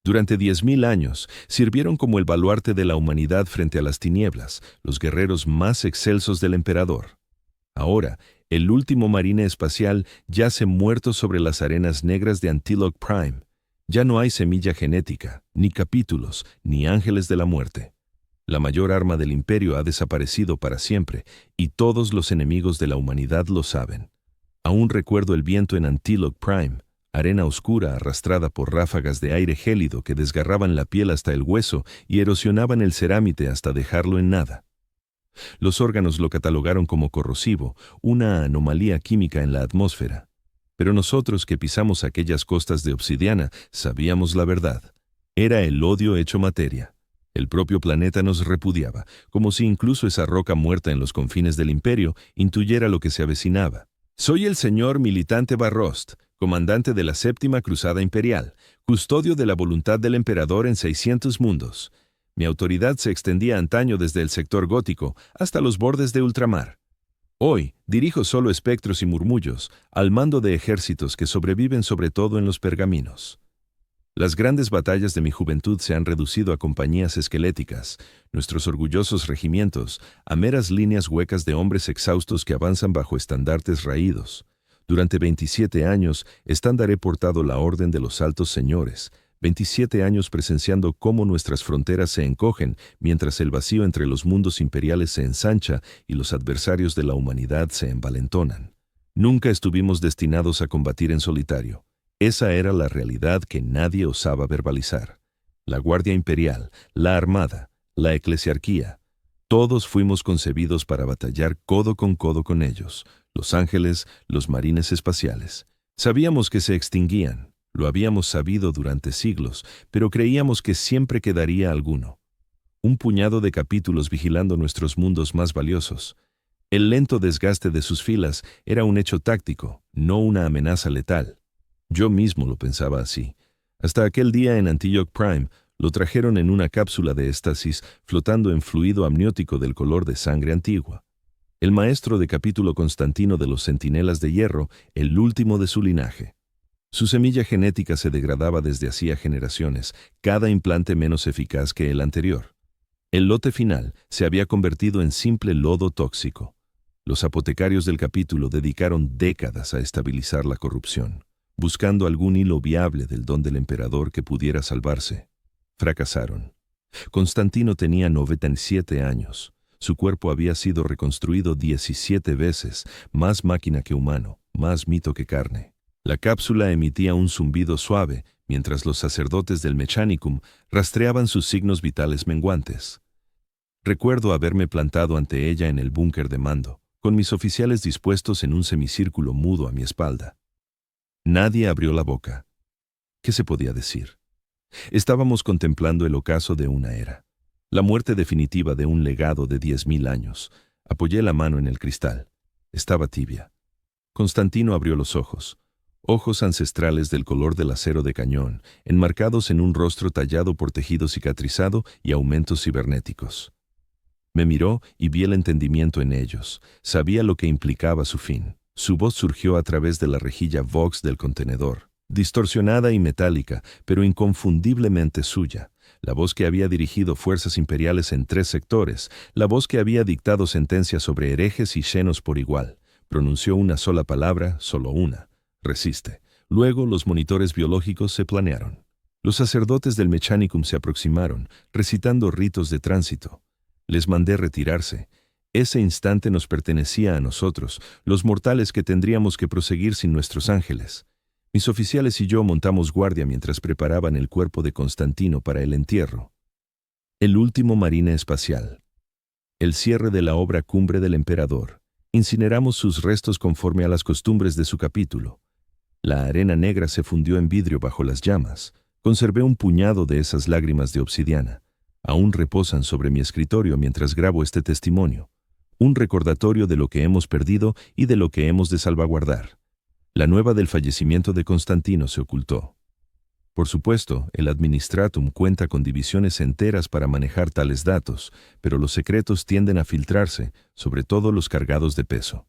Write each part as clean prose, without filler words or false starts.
Durante 10.000 años sirvieron como el baluarte de la humanidad frente a las tinieblas, los guerreros más excelsos del emperador. Ahora, el último marine espacial yace muerto sobre las arenas negras de Antilloc Prime. Ya no hay semilla genética, ni capítulos, ni ángeles de la muerte. La mayor arma del imperio ha desaparecido para siempre, y todos los enemigos de la humanidad lo saben. Aún recuerdo el viento en Antilloc Prime, arena oscura arrastrada por ráfagas de aire gélido que desgarraban la piel hasta el hueso y erosionaban el cerámite hasta dejarlo en nada. Los órganos lo catalogaron como corrosivo, una anomalía química en la atmósfera. Pero nosotros que pisamos aquellas costas de obsidiana sabíamos la verdad. Era el odio hecho materia. El propio planeta nos repudiaba, como si incluso esa roca muerta en los confines del imperio intuyera lo que se avecinaba. Soy el señor militante Barrost, comandante de la Séptima Cruzada Imperial, custodio de la voluntad del emperador en 600 mundos. Mi autoridad se extendía antaño desde el sector gótico hasta los bordes de ultramar. Hoy dirijo solo espectros y murmullos al mando de ejércitos que sobreviven sobre todo en los pergaminos. Las grandes batallas de mi juventud se han reducido a compañías esqueléticas, nuestros orgullosos regimientos, a meras líneas huecas de hombres exhaustos que avanzan bajo estandartes raídos. Durante 27 años estandaré portado la orden de los altos señores, 27 años presenciando cómo nuestras fronteras se encogen mientras el vacío entre los mundos imperiales se ensancha y los adversarios de la humanidad se envalentonan. Nunca estuvimos destinados a combatir en solitario. Esa era la realidad que nadie osaba verbalizar. La Guardia Imperial, la Armada, la Eclesiarquía, todos fuimos concebidos para batallar codo con ellos, los ángeles, los marines espaciales. Sabíamos que se extinguían. Lo habíamos sabido durante siglos, pero creíamos que siempre quedaría alguno. Un puñado de capítulos vigilando nuestros mundos más valiosos. El lento desgaste de sus filas era un hecho táctico, no una amenaza letal. Yo mismo lo pensaba así. Hasta aquel día en Antilloc Prime, lo trajeron en una cápsula de éxtasis flotando en fluido amniótico del color de sangre antigua. El maestro de capítulo Constantino de los Centinelas de Hierro, el último de su linaje. Su semilla genética se degradaba desde hacía generaciones, cada implante menos eficaz que el anterior. El lote final se había convertido en simple lodo tóxico. Los apotecarios del capítulo dedicaron décadas a estabilizar la corrupción, buscando algún hilo viable del don del emperador que pudiera salvarse. Fracasaron. Constantino tenía 97 años. Su cuerpo había sido reconstruido 17 veces, más máquina que humano, más mito que carne. La cápsula emitía un zumbido suave, mientras los sacerdotes del Mechanicum rastreaban sus signos vitales menguantes. Recuerdo haberme plantado ante ella en el búnker de mando, con mis oficiales dispuestos en un semicírculo mudo a mi espalda. Nadie abrió la boca. ¿Qué se podía decir? Estábamos contemplando el ocaso de una era, la muerte definitiva de un legado de 10.000 años. Apoyé la mano en el cristal. Estaba tibia. Constantino abrió los ojos. Ojos ancestrales del color del acero de cañón, enmarcados en un rostro tallado por tejido cicatrizado y aumentos cibernéticos. Me miró y vi el entendimiento en ellos. Sabía lo que implicaba su fin. Su voz surgió a través de la rejilla Vox del contenedor, distorsionada y metálica, pero inconfundiblemente suya. La voz que había dirigido fuerzas imperiales en 3 sectores, la voz que había dictado sentencias sobre herejes y xenos por igual. Pronunció una sola palabra, solo una. Resiste. Luego los monitores biológicos se planearon. Los sacerdotes del Mechanicum se aproximaron, recitando ritos de tránsito. Les mandé retirarse. Ese instante nos pertenecía a nosotros, los mortales que tendríamos que proseguir sin nuestros ángeles. Mis oficiales y yo montamos guardia mientras preparaban el cuerpo de Constantino para el entierro. El último marine espacial. El cierre de la obra cumbre del emperador. Incineramos sus restos conforme a las costumbres de su capítulo. La arena negra se fundió en vidrio bajo las llamas. Conservé un puñado de esas lágrimas de obsidiana. Aún reposan sobre mi escritorio mientras grabo este testimonio. Un recordatorio de lo que hemos perdido y de lo que hemos de salvaguardar. La nueva del fallecimiento de Constantino se ocultó. Por supuesto, el Administratum cuenta con divisiones enteras para manejar tales datos, pero los secretos tienden a filtrarse, sobre todo los cargados de peso.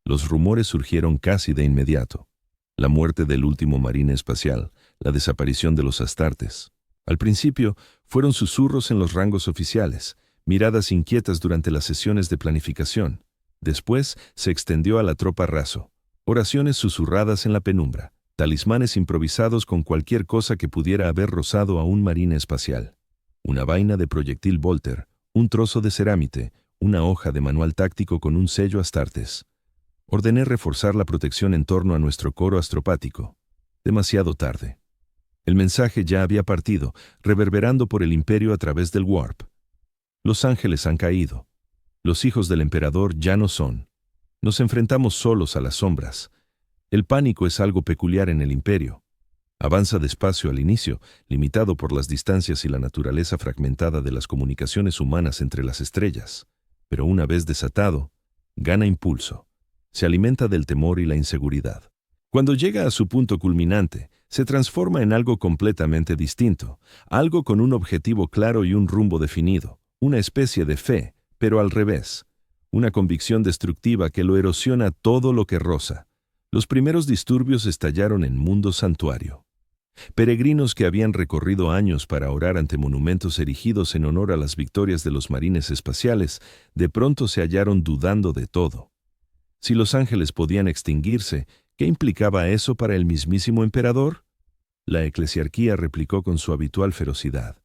Los rumores surgieron casi de inmediato. La muerte del último marine espacial, la desaparición de los Astartes. Al principio, fueron susurros en los rangos oficiales, miradas inquietas durante las sesiones de planificación. Después se extendió a la tropa raso, oraciones susurradas en la penumbra, talismanes improvisados con cualquier cosa que pudiera haber rozado a un marine espacial. Una vaina de proyectil Volter, un trozo de cerámite, una hoja de manual táctico con un sello Astartes. Ordené reforzar la protección en torno a nuestro coro astropático. Demasiado tarde. El mensaje ya había partido, reverberando por el imperio a través del warp. Los ángeles han caído. Los hijos del emperador ya no son. Nos enfrentamos solos a las sombras. El pánico es algo peculiar en el imperio. Avanza despacio al inicio, limitado por las distancias y la naturaleza fragmentada de las comunicaciones humanas entre las estrellas. Pero una vez desatado, gana impulso. Se alimenta del temor y la inseguridad. Cuando llega a su punto culminante, se transforma en algo completamente distinto, algo con un objetivo claro y un rumbo definido, una especie de fe, pero al revés, una convicción destructiva que lo erosiona todo lo que roza. Los primeros disturbios estallaron en Mundo Santuario. Peregrinos que habían recorrido años para orar ante monumentos erigidos en honor a las victorias de los marines espaciales, de pronto se hallaron dudando de todo. Si los ángeles podían extinguirse, ¿qué implicaba eso para el mismísimo emperador? La eclesiarquía replicó con su habitual ferocidad.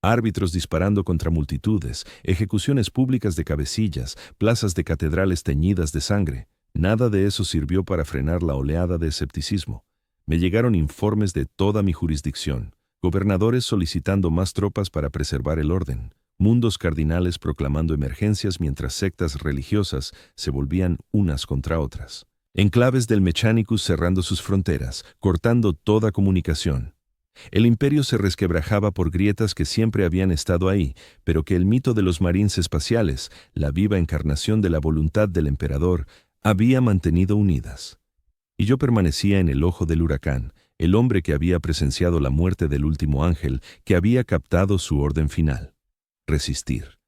Árbitros disparando contra multitudes, ejecuciones públicas de cabecillas, plazas de catedrales teñidas de sangre. Nada de eso sirvió para frenar la oleada de escepticismo. Me llegaron informes de toda mi jurisdicción, gobernadores solicitando más tropas para preservar el orden, mundos cardinales proclamando emergencias mientras sectas religiosas se volvían unas contra otras. Enclaves del Mechanicus cerrando sus fronteras, cortando toda comunicación. El imperio se resquebrajaba por grietas que siempre habían estado ahí, pero que el mito de los marines espaciales, la viva encarnación de la voluntad del emperador, había mantenido unidas. Y yo permanecía en el ojo del huracán, el hombre que había presenciado la muerte del último ángel, que había captado su orden final. Resistir.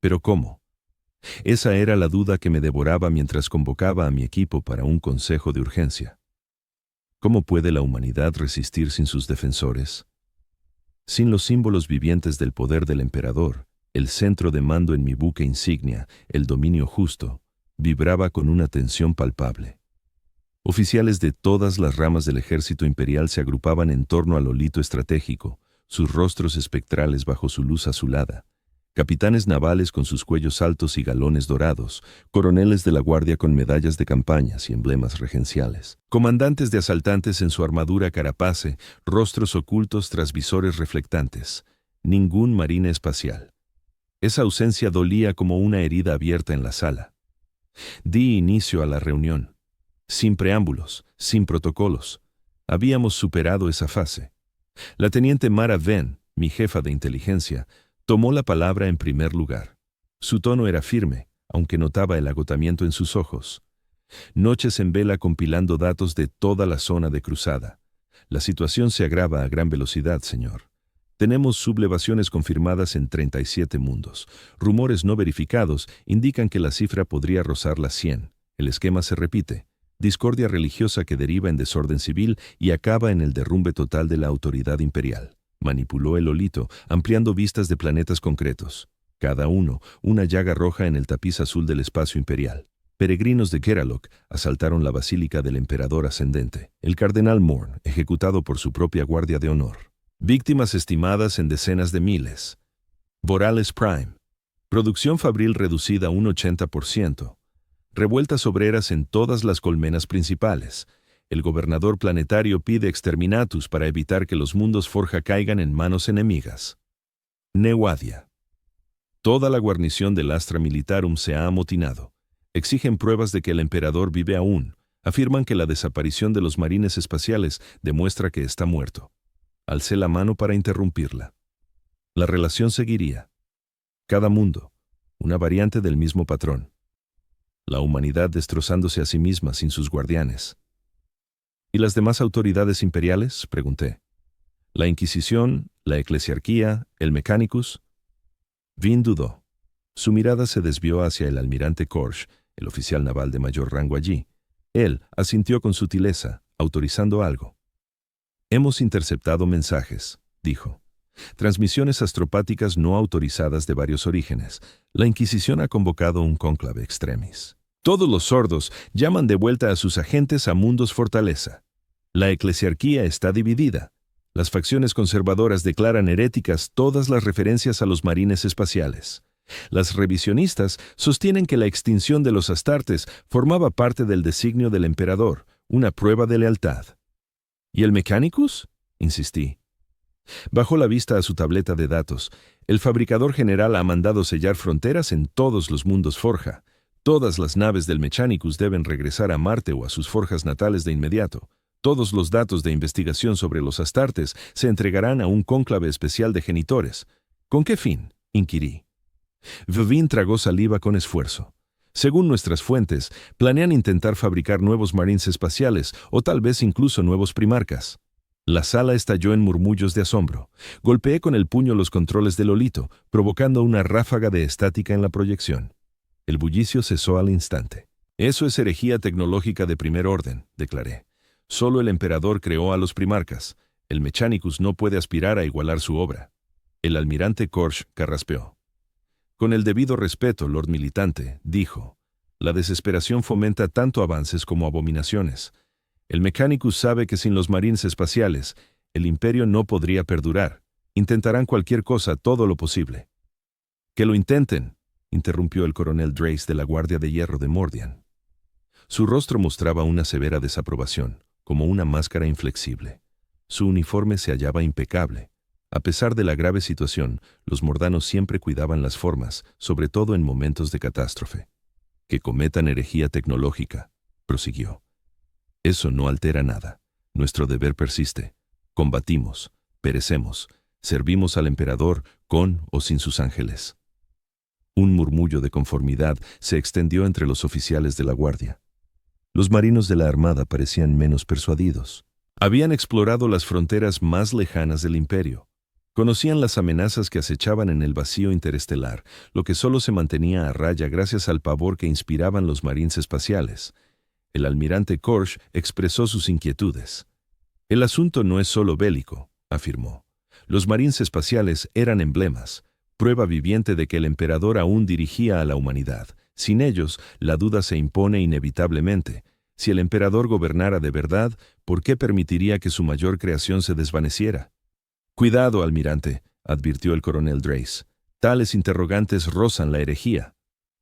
¿Pero cómo? Esa era la duda que me devoraba mientras convocaba a mi equipo para un consejo de urgencia. ¿Cómo puede la humanidad resistir sin sus defensores? Sin los símbolos vivientes del poder del emperador, el centro de mando en mi buque insignia, el dominio justo, vibraba con una tensión palpable. Oficiales de todas las ramas del ejército imperial se agrupaban en torno al olito estratégico, sus rostros espectrales bajo su luz azulada. Capitanes navales con sus cuellos altos y galones dorados, coroneles de la guardia con medallas de campañas y emblemas regenciales, comandantes de asaltantes en su armadura carapace, rostros ocultos tras visores reflectantes. Ningún marine espacial. Esa ausencia dolía como una herida abierta en la sala. Di inicio a la reunión. Sin preámbulos, sin protocolos. Habíamos superado esa fase. La teniente Mara Venn, mi jefa de inteligencia, tomó la palabra en primer lugar. Su tono era firme, aunque notaba el agotamiento en sus ojos. Noches en vela compilando datos de toda la zona de cruzada. La situación se agrava a gran velocidad, señor. Tenemos sublevaciones confirmadas en 37 mundos. Rumores no verificados indican que la cifra podría rozar las 100. El esquema se repite. Discordia religiosa que deriva en desorden civil y acaba en el derrumbe total de la autoridad imperial. Manipuló el olito, ampliando vistas de planetas concretos. Cada uno, una llaga roja en el tapiz azul del espacio imperial. Peregrinos de Keralok asaltaron la basílica del emperador ascendente. El cardenal Morn, ejecutado por su propia guardia de honor. Víctimas estimadas en decenas de miles. Borealis Prime. Producción fabril reducida a un 80%. Revueltas obreras en todas las colmenas principales. El gobernador planetario pide exterminatus para evitar que los mundos Forja caigan en manos enemigas. Newadia. Toda la guarnición del Astra Militarum se ha amotinado. Exigen pruebas de que el emperador vive aún. Afirman que la desaparición de los marines espaciales demuestra que está muerto. Alcé la mano para interrumpirla. La relación seguiría. Cada mundo, una variante del mismo patrón. La humanidad destrozándose a sí misma sin sus guardianes. ¿Y las demás autoridades imperiales?, pregunté. ¿La Inquisición, la Eclesiarquía, el Mechanicus? Vin dudó. Su mirada se desvió hacia el almirante Korsh, el oficial naval de mayor rango allí. Él asintió con sutileza, autorizando algo. Hemos interceptado mensajes, dijo. Transmisiones astropáticas no autorizadas de varios orígenes. La Inquisición ha convocado un cónclave extremis. Todos los sordos llaman de vuelta a sus agentes a Mundos Fortaleza. La eclesiarquía está dividida. Las facciones conservadoras declaran heréticas todas las referencias a los marines espaciales. Las revisionistas sostienen que la extinción de los Astartes formaba parte del designio del emperador, una prueba de lealtad. ¿Y el Mechanicus?, insistí. Bajó la vista a su tableta de datos. El fabricador general ha mandado sellar fronteras en todos los mundos forja. Todas las naves del Mechanicus deben regresar a Marte o a sus forjas natales de inmediato. Todos los datos de investigación sobre los Astartes se entregarán a un cónclave especial de genitores. ¿Con qué fin?, inquirí. Vivin tragó saliva con esfuerzo. Según nuestras fuentes, planean intentar fabricar nuevos marines espaciales o tal vez incluso nuevos primarcas. La sala estalló en murmullos de asombro. Golpeé con el puño los controles del Lolito, provocando una ráfaga de estática en la proyección. El bullicio cesó al instante. Eso es herejía tecnológica de primer orden, declaré. Solo el emperador creó a los primarcas. El Mechanicus no puede aspirar a igualar su obra. El almirante Korsh carraspeó. Con el debido respeto, Lord Militante, dijo, la desesperación fomenta tanto avances como abominaciones. El Mechanicus sabe que sin los marines espaciales, el imperio no podría perdurar. Intentarán cualquier cosa, todo lo posible. «Que lo intenten», interrumpió el coronel Drace de la Guardia de Hierro de Mordian. Su rostro mostraba una severa desaprobación, como una máscara inflexible. Su uniforme se hallaba impecable. A pesar de la grave situación, los mordanos siempre cuidaban las formas, sobre todo en momentos de catástrofe. «Que cometan herejía tecnológica», prosiguió. «Eso no altera nada. Nuestro deber persiste. Combatimos, perecemos, servimos al emperador con o sin sus ángeles». Un murmullo de conformidad se extendió entre los oficiales de la guardia. Los marinos de la armada parecían menos persuadidos. Habían explorado las fronteras más lejanas del imperio. Conocían las amenazas que acechaban en el vacío interestelar, lo que solo se mantenía a raya gracias al pavor que inspiraban los marines espaciales. El almirante Korsh expresó sus inquietudes. «El asunto no es solo bélico», afirmó. «Los marines espaciales eran emblemas, prueba viviente de que el emperador aún dirigía a la humanidad. Sin ellos, la duda se impone inevitablemente. Si el emperador gobernara de verdad, ¿por qué permitiría que su mayor creación se desvaneciera?» «Cuidado, almirante», advirtió el coronel Drace. «Tales interrogantes rozan la herejía».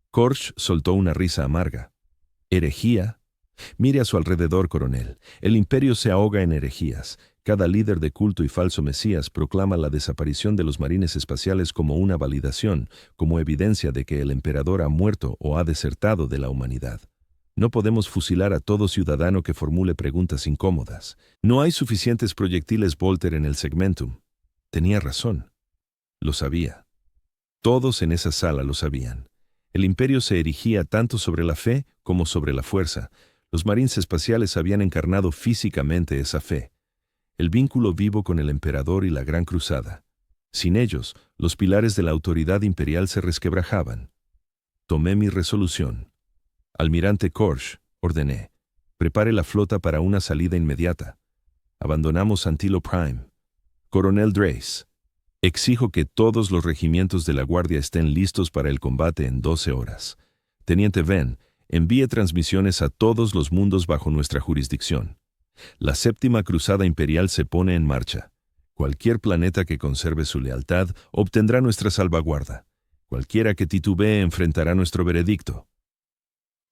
Korsh soltó una risa amarga. «¿Herejía? Mire a su alrededor, coronel. El imperio se ahoga en herejías. Cada líder de culto y falso mesías proclama la desaparición de los marines espaciales como una validación, como evidencia de que el emperador ha muerto o ha desertado de la humanidad. No podemos fusilar a todo ciudadano que formule preguntas incómodas. No hay suficientes proyectiles Volter en el Segmentum». Tenía razón. Lo sabía. Todos en esa sala lo sabían. El imperio se erigía tanto sobre la fe como sobre la fuerza. Los marines espaciales habían encarnado físicamente esa fe. El vínculo vivo con el emperador y la Gran Cruzada. Sin ellos, los pilares de la autoridad imperial se resquebrajaban. Tomé mi resolución. «Almirante Korsh», ordené, «prepare la flota para una salida inmediata. Abandonamos Antilo Prime. Coronel Drace, exijo que todos los regimientos de la Guardia estén listos para el combate en 12 horas. Teniente Venn, envíe transmisiones a todos los mundos bajo nuestra jurisdicción. La séptima cruzada imperial se pone en marcha. Cualquier planeta que conserve su lealtad obtendrá nuestra salvaguarda. Cualquiera que titubee enfrentará nuestro veredicto».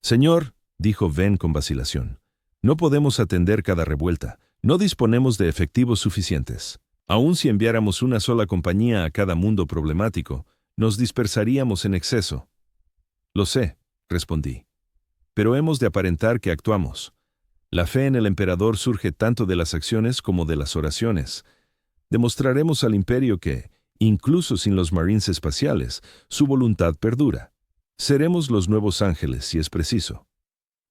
«Señor», dijo Venn con vacilación, «no podemos atender cada revuelta. No disponemos de efectivos suficientes. Aun si enviáramos una sola compañía a cada mundo problemático, nos dispersaríamos en exceso». «Lo sé», respondí, «pero hemos de aparentar que actuamos. La fe en el emperador surge tanto de las acciones como de las oraciones. Demostraremos al imperio que, incluso sin los marines espaciales, su voluntad perdura. Seremos los nuevos ángeles si es preciso».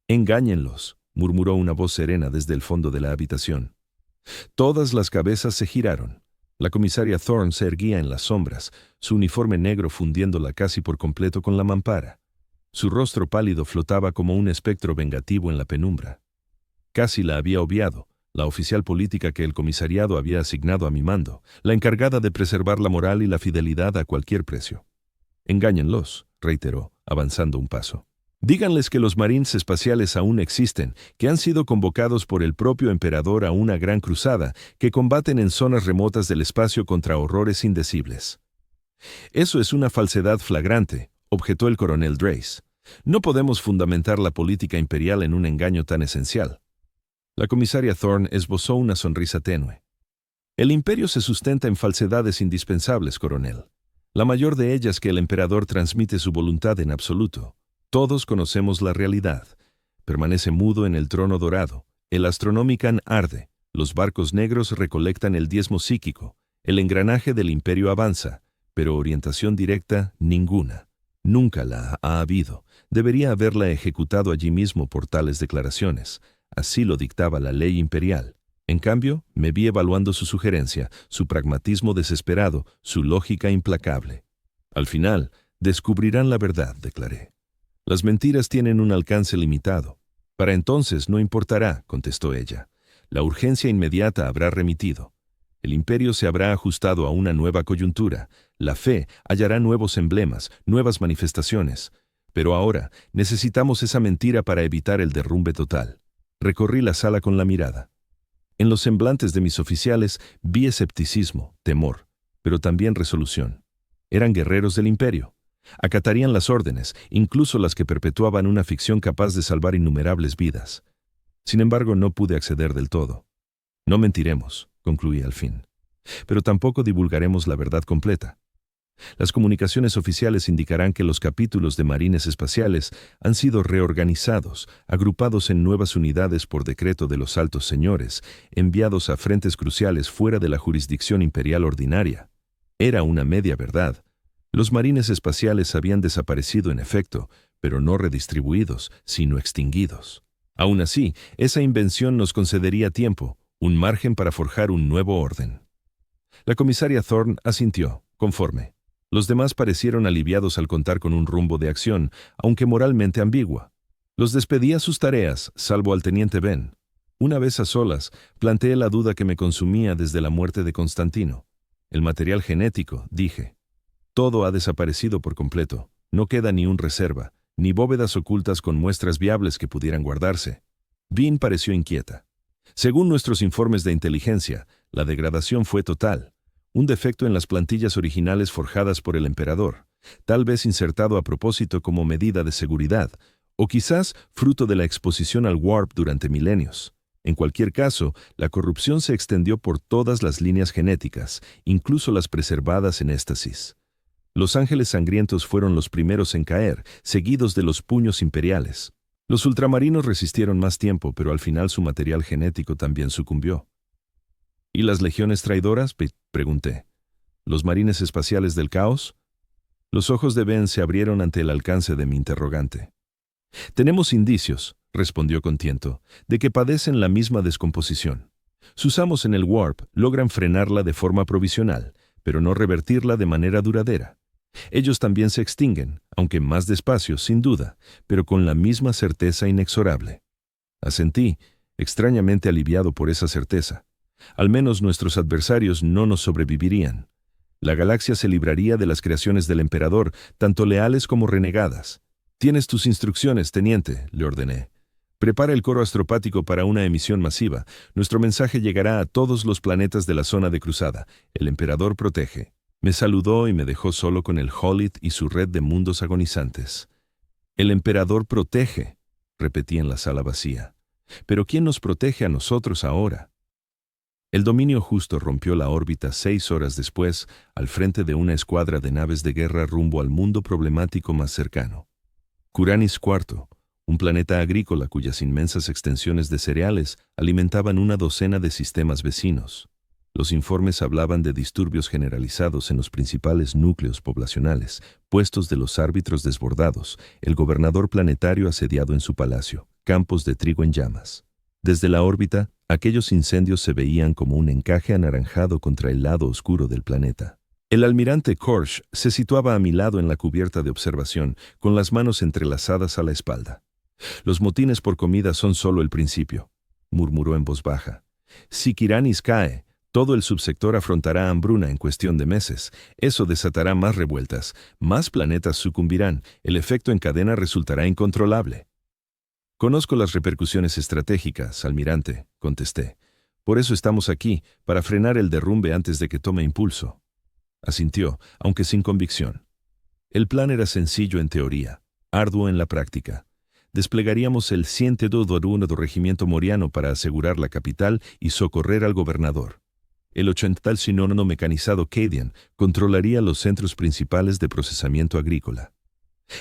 «Engáñenlos», murmuró una voz serena desde el fondo de la habitación. Todas las cabezas se giraron. La comisaria Thorne se erguía en las sombras, su uniforme negro fundiéndola casi por completo con la mampara. Su rostro pálido flotaba como un espectro vengativo en la penumbra. Casi la había obviado. la oficial política que el comisariado había asignado a mi mando, la encargada de preservar la moral y la fidelidad a cualquier precio. Engáñenlos, reiteró, avanzando un paso. Díganles que los marines espaciales aún existen, que han sido convocados por el propio emperador a una gran cruzada, que combaten en zonas remotas del espacio contra horrores indecibles. Eso es una falsedad flagrante, objetó el coronel Drace. No podemos fundamentar la política imperial en un engaño tan esencial. La comisaria Thorne esbozó una sonrisa tenue. El imperio se sustenta en falsedades indispensables, coronel. La mayor de ellas que el emperador transmite su voluntad en absoluto. Todos conocemos la realidad. Permanece mudo en el trono dorado. El Astronomican arde. Los barcos negros recolectan el diezmo psíquico. El engranaje del imperio avanza, pero orientación directa, ninguna. Nunca la ha habido. Debería haberla ejecutado allí mismo por tales declaraciones. Así lo dictaba la ley imperial. En cambio, me vi evaluando su sugerencia, su pragmatismo desesperado, su lógica implacable. Al final, descubrirán la verdad, declaré. Las mentiras tienen un alcance limitado. Para entonces no importará, contestó ella. La urgencia inmediata habrá remitido. El imperio se habrá ajustado a una nueva coyuntura. La fe hallará nuevos emblemas, nuevas manifestaciones. Pero ahora necesitamos esa mentira para evitar el derrumbe total. Recorrí la sala con la mirada. En los semblantes de mis oficiales vi escepticismo, temor, pero también resolución. Eran guerreros del imperio. Acatarían las órdenes, incluso las que perpetuaban una ficción capaz de salvar innumerables vidas. Sin embargo, no pude acceder del todo. No mentiremos, concluí al fin. Pero tampoco divulgaremos la verdad completa. Las comunicaciones oficiales indicarán que los capítulos de marines espaciales han sido reorganizados, agrupados en nuevas unidades por decreto de los altos señores, enviados a frentes cruciales fuera de la jurisdicción imperial ordinaria. Era una media verdad. Los marines espaciales habían desaparecido en efecto, pero no redistribuidos, sino extinguidos. Aún así, esa invención nos concedería tiempo, un margen para forjar un nuevo orden. La comisaria Thorne asintió, conforme. Los demás parecieron aliviados al contar con un rumbo de acción, aunque moralmente ambigua. Los despedí a sus tareas, salvo al teniente Ben. Una vez a solas, planteé la duda que me consumía desde la muerte de Constantino. El material genético, dije. Todo ha desaparecido por completo. No queda ni un reserva, ni bóvedas ocultas con muestras viables que pudieran guardarse. Bean pareció inquieta. Según nuestros informes de inteligencia, la degradación fue total. Un defecto en las plantillas originales forjadas por el emperador, tal vez insertado a propósito como medida de seguridad, o quizás fruto de la exposición al warp durante milenios. En cualquier caso, la corrupción se extendió por todas las líneas genéticas, incluso las preservadas en éstasis. Los ángeles sangrientos fueron los primeros en caer, seguidos de los puños imperiales. Los ultramarinos resistieron más tiempo, pero al final su material genético también sucumbió. ¿Y las legiones traidoras?, pregunté. ¿Los marines espaciales del caos? Los ojos de Ben se abrieron ante el alcance de mi interrogante. Tenemos indicios, respondió con tiento, de que padecen la misma descomposición. Sus amos en el warp logran frenarla de forma provisional, pero no revertirla de manera duradera. Ellos también se extinguen, aunque más despacio, sin duda, pero con la misma certeza inexorable. Asentí, extrañamente aliviado por esa certeza. Al menos nuestros adversarios no nos sobrevivirían. La galaxia se libraría de las creaciones del emperador, tanto leales como renegadas. «Tienes tus instrucciones, teniente», le ordené. «Prepara el coro astropático para una emisión masiva. Nuestro mensaje llegará a todos los planetas de la zona de cruzada. El emperador protege». Me saludó y me dejó solo con el Holit y su red de mundos agonizantes. «El emperador protege», repetí en la sala vacía. «¿Pero quién nos protege a nosotros ahora?» El dominio justo rompió la órbita 6 horas después, al frente de una escuadra de naves de guerra rumbo al mundo problemático más cercano. Curanis IV, un planeta agrícola cuyas inmensas extensiones de cereales alimentaban una docena de sistemas vecinos. Los informes hablaban de disturbios generalizados en los principales núcleos poblacionales, puestos de los árbitros desbordados, el gobernador planetario asediado en su palacio, campos de trigo en llamas. Desde la órbita, aquellos incendios se veían como un encaje anaranjado contra el lado oscuro del planeta. El almirante Korsh se situaba a mi lado en la cubierta de observación, con las manos entrelazadas a la espalda. «Los motines por comida son solo el principio», murmuró en voz baja. Si Kiranis cae, todo el subsector afrontará hambruna en cuestión de meses. Eso desatará más revueltas, más planetas sucumbirán, el efecto en cadena resultará incontrolable. Conozco las repercusiones estratégicas, almirante, contesté. Por eso estamos aquí, para frenar el derrumbe antes de que tome impulso. Asintió, aunque sin convicción. El plan era sencillo en teoría, arduo en la práctica. Desplegaríamos el 102 Regimiento Moriano para asegurar la capital y socorrer al gobernador. El 80 sinónono mecanizado Cadian controlaría los centros principales de procesamiento agrícola.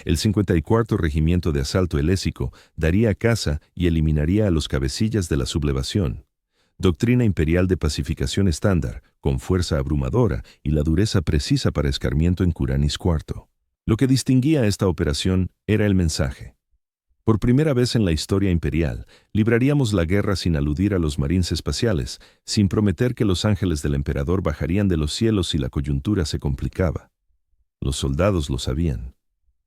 El 54 Regimiento de Asalto Elésico daría caza y eliminaría a los cabecillas de la sublevación. Doctrina imperial de pacificación estándar, con fuerza abrumadora y la dureza precisa para escarmiento en Kuranis IV. Lo que distinguía esta operación era el mensaje. Por primera vez en la historia imperial, libraríamos la guerra sin aludir a los marines espaciales, sin prometer que los ángeles del emperador bajarían de los cielos si la coyuntura se complicaba. Los soldados lo sabían.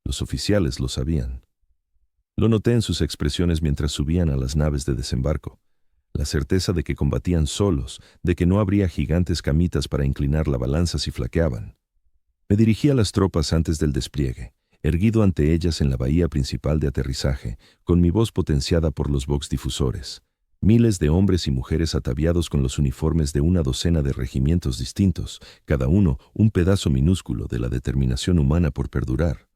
Los oficiales lo sabían. Lo noté en sus expresiones mientras subían a las naves de desembarco. La certeza de que combatían solos, de que no habría gigantes camitas para inclinar la balanza si flaqueaban. Me dirigí a las tropas antes del despliegue, erguido ante ellas en la bahía principal de aterrizaje, con mi voz potenciada por los vox-difusores. Miles de hombres y mujeres ataviados con los uniformes de una docena de regimientos distintos, cada uno un pedazo minúsculo de la determinación humana por perdurar.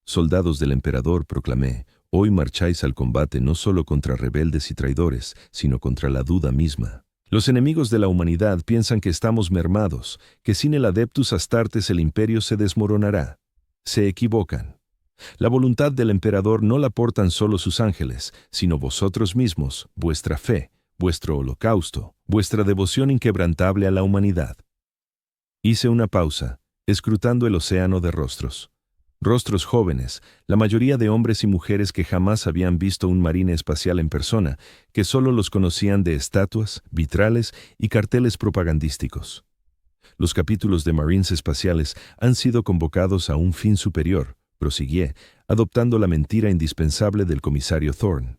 Soldados del emperador, proclamé, hoy marcháis al combate no solo contra rebeldes y traidores, sino contra la duda misma. Los enemigos de la humanidad piensan que estamos mermados, que sin el Adeptus Astartes el imperio se desmoronará. Se equivocan. La voluntad del emperador no la portan solo sus ángeles, sino vosotros mismos, vuestra fe, vuestro holocausto, vuestra devoción inquebrantable a la humanidad. Hice una pausa, escrutando el océano de rostros. Rostros jóvenes, la mayoría de hombres y mujeres que jamás habían visto un marine espacial en persona, que solo los conocían de estatuas, vitrales y carteles propagandísticos. Los capítulos de Marines espaciales han sido convocados a un fin superior, prosiguié, adoptando la mentira indispensable del comisario Thorne.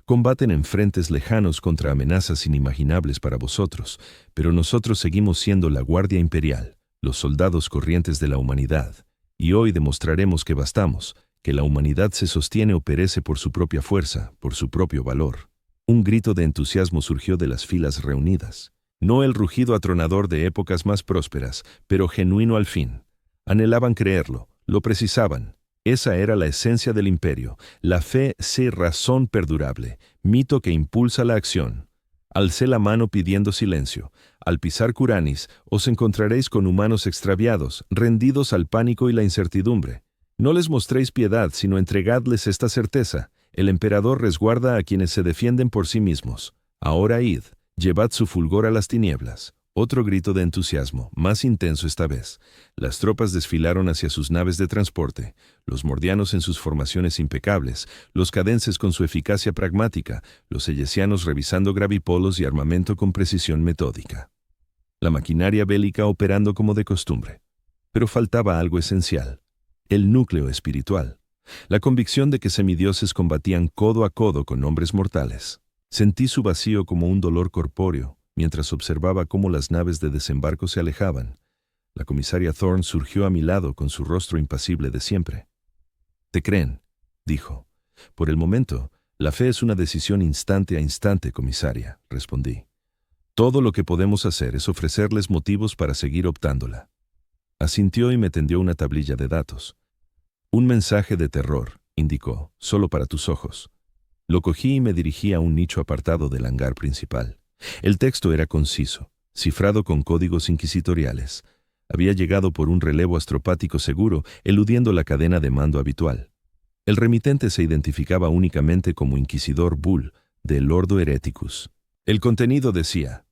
Combaten en frentes lejanos contra amenazas inimaginables para vosotros, pero nosotros seguimos siendo la Guardia Imperial, los soldados corrientes de la humanidad. Y hoy demostraremos que bastamos, que la humanidad se sostiene o perece por su propia fuerza, por su propio valor. Un grito de entusiasmo surgió de las filas reunidas. No el rugido atronador de épocas más prósperas, pero genuino al fin. Anhelaban creerlo, lo precisaban. Esa era la esencia del imperio, la fe se razón perdurable, mito que impulsa la acción. Alcé la mano pidiendo silencio. Al pisar Kuranis, os encontraréis con humanos extraviados, rendidos al pánico y la incertidumbre. No les mostréis piedad, sino entregadles esta certeza. El emperador resguarda a quienes se defienden por sí mismos. Ahora id, llevad su fulgor a las tinieblas. Otro grito de entusiasmo, más intenso esta vez. Las tropas desfilaron hacia sus naves de transporte, los mordianos en sus formaciones impecables, los cadenses con su eficacia pragmática, los eyesianos revisando gravipolos y armamento con precisión metódica. La maquinaria bélica operando como de costumbre. Pero faltaba algo esencial, el núcleo espiritual, la convicción de que semidioses combatían codo a codo con hombres mortales. Sentí su vacío como un dolor corpóreo, mientras observaba cómo las naves de desembarco se alejaban. La comisaria Thorne surgió a mi lado con su rostro impasible de siempre. «¿Te creen?», dijo. «Por el momento, la fe es una decisión instante a instante, comisaria», respondí. «Todo lo que podemos hacer es ofrecerles motivos para seguir optándola». Asintió y me tendió una tablilla de datos. «Un mensaje de terror», indicó, «solo para tus ojos». Lo cogí y me dirigí a un nicho apartado del hangar principal. El texto era conciso, cifrado con códigos inquisitoriales. Había llegado por un relevo astropático seguro, eludiendo la cadena de mando habitual. El remitente se identificaba únicamente como Inquisidor Bull, del Ordo Hereticus. El contenido decía: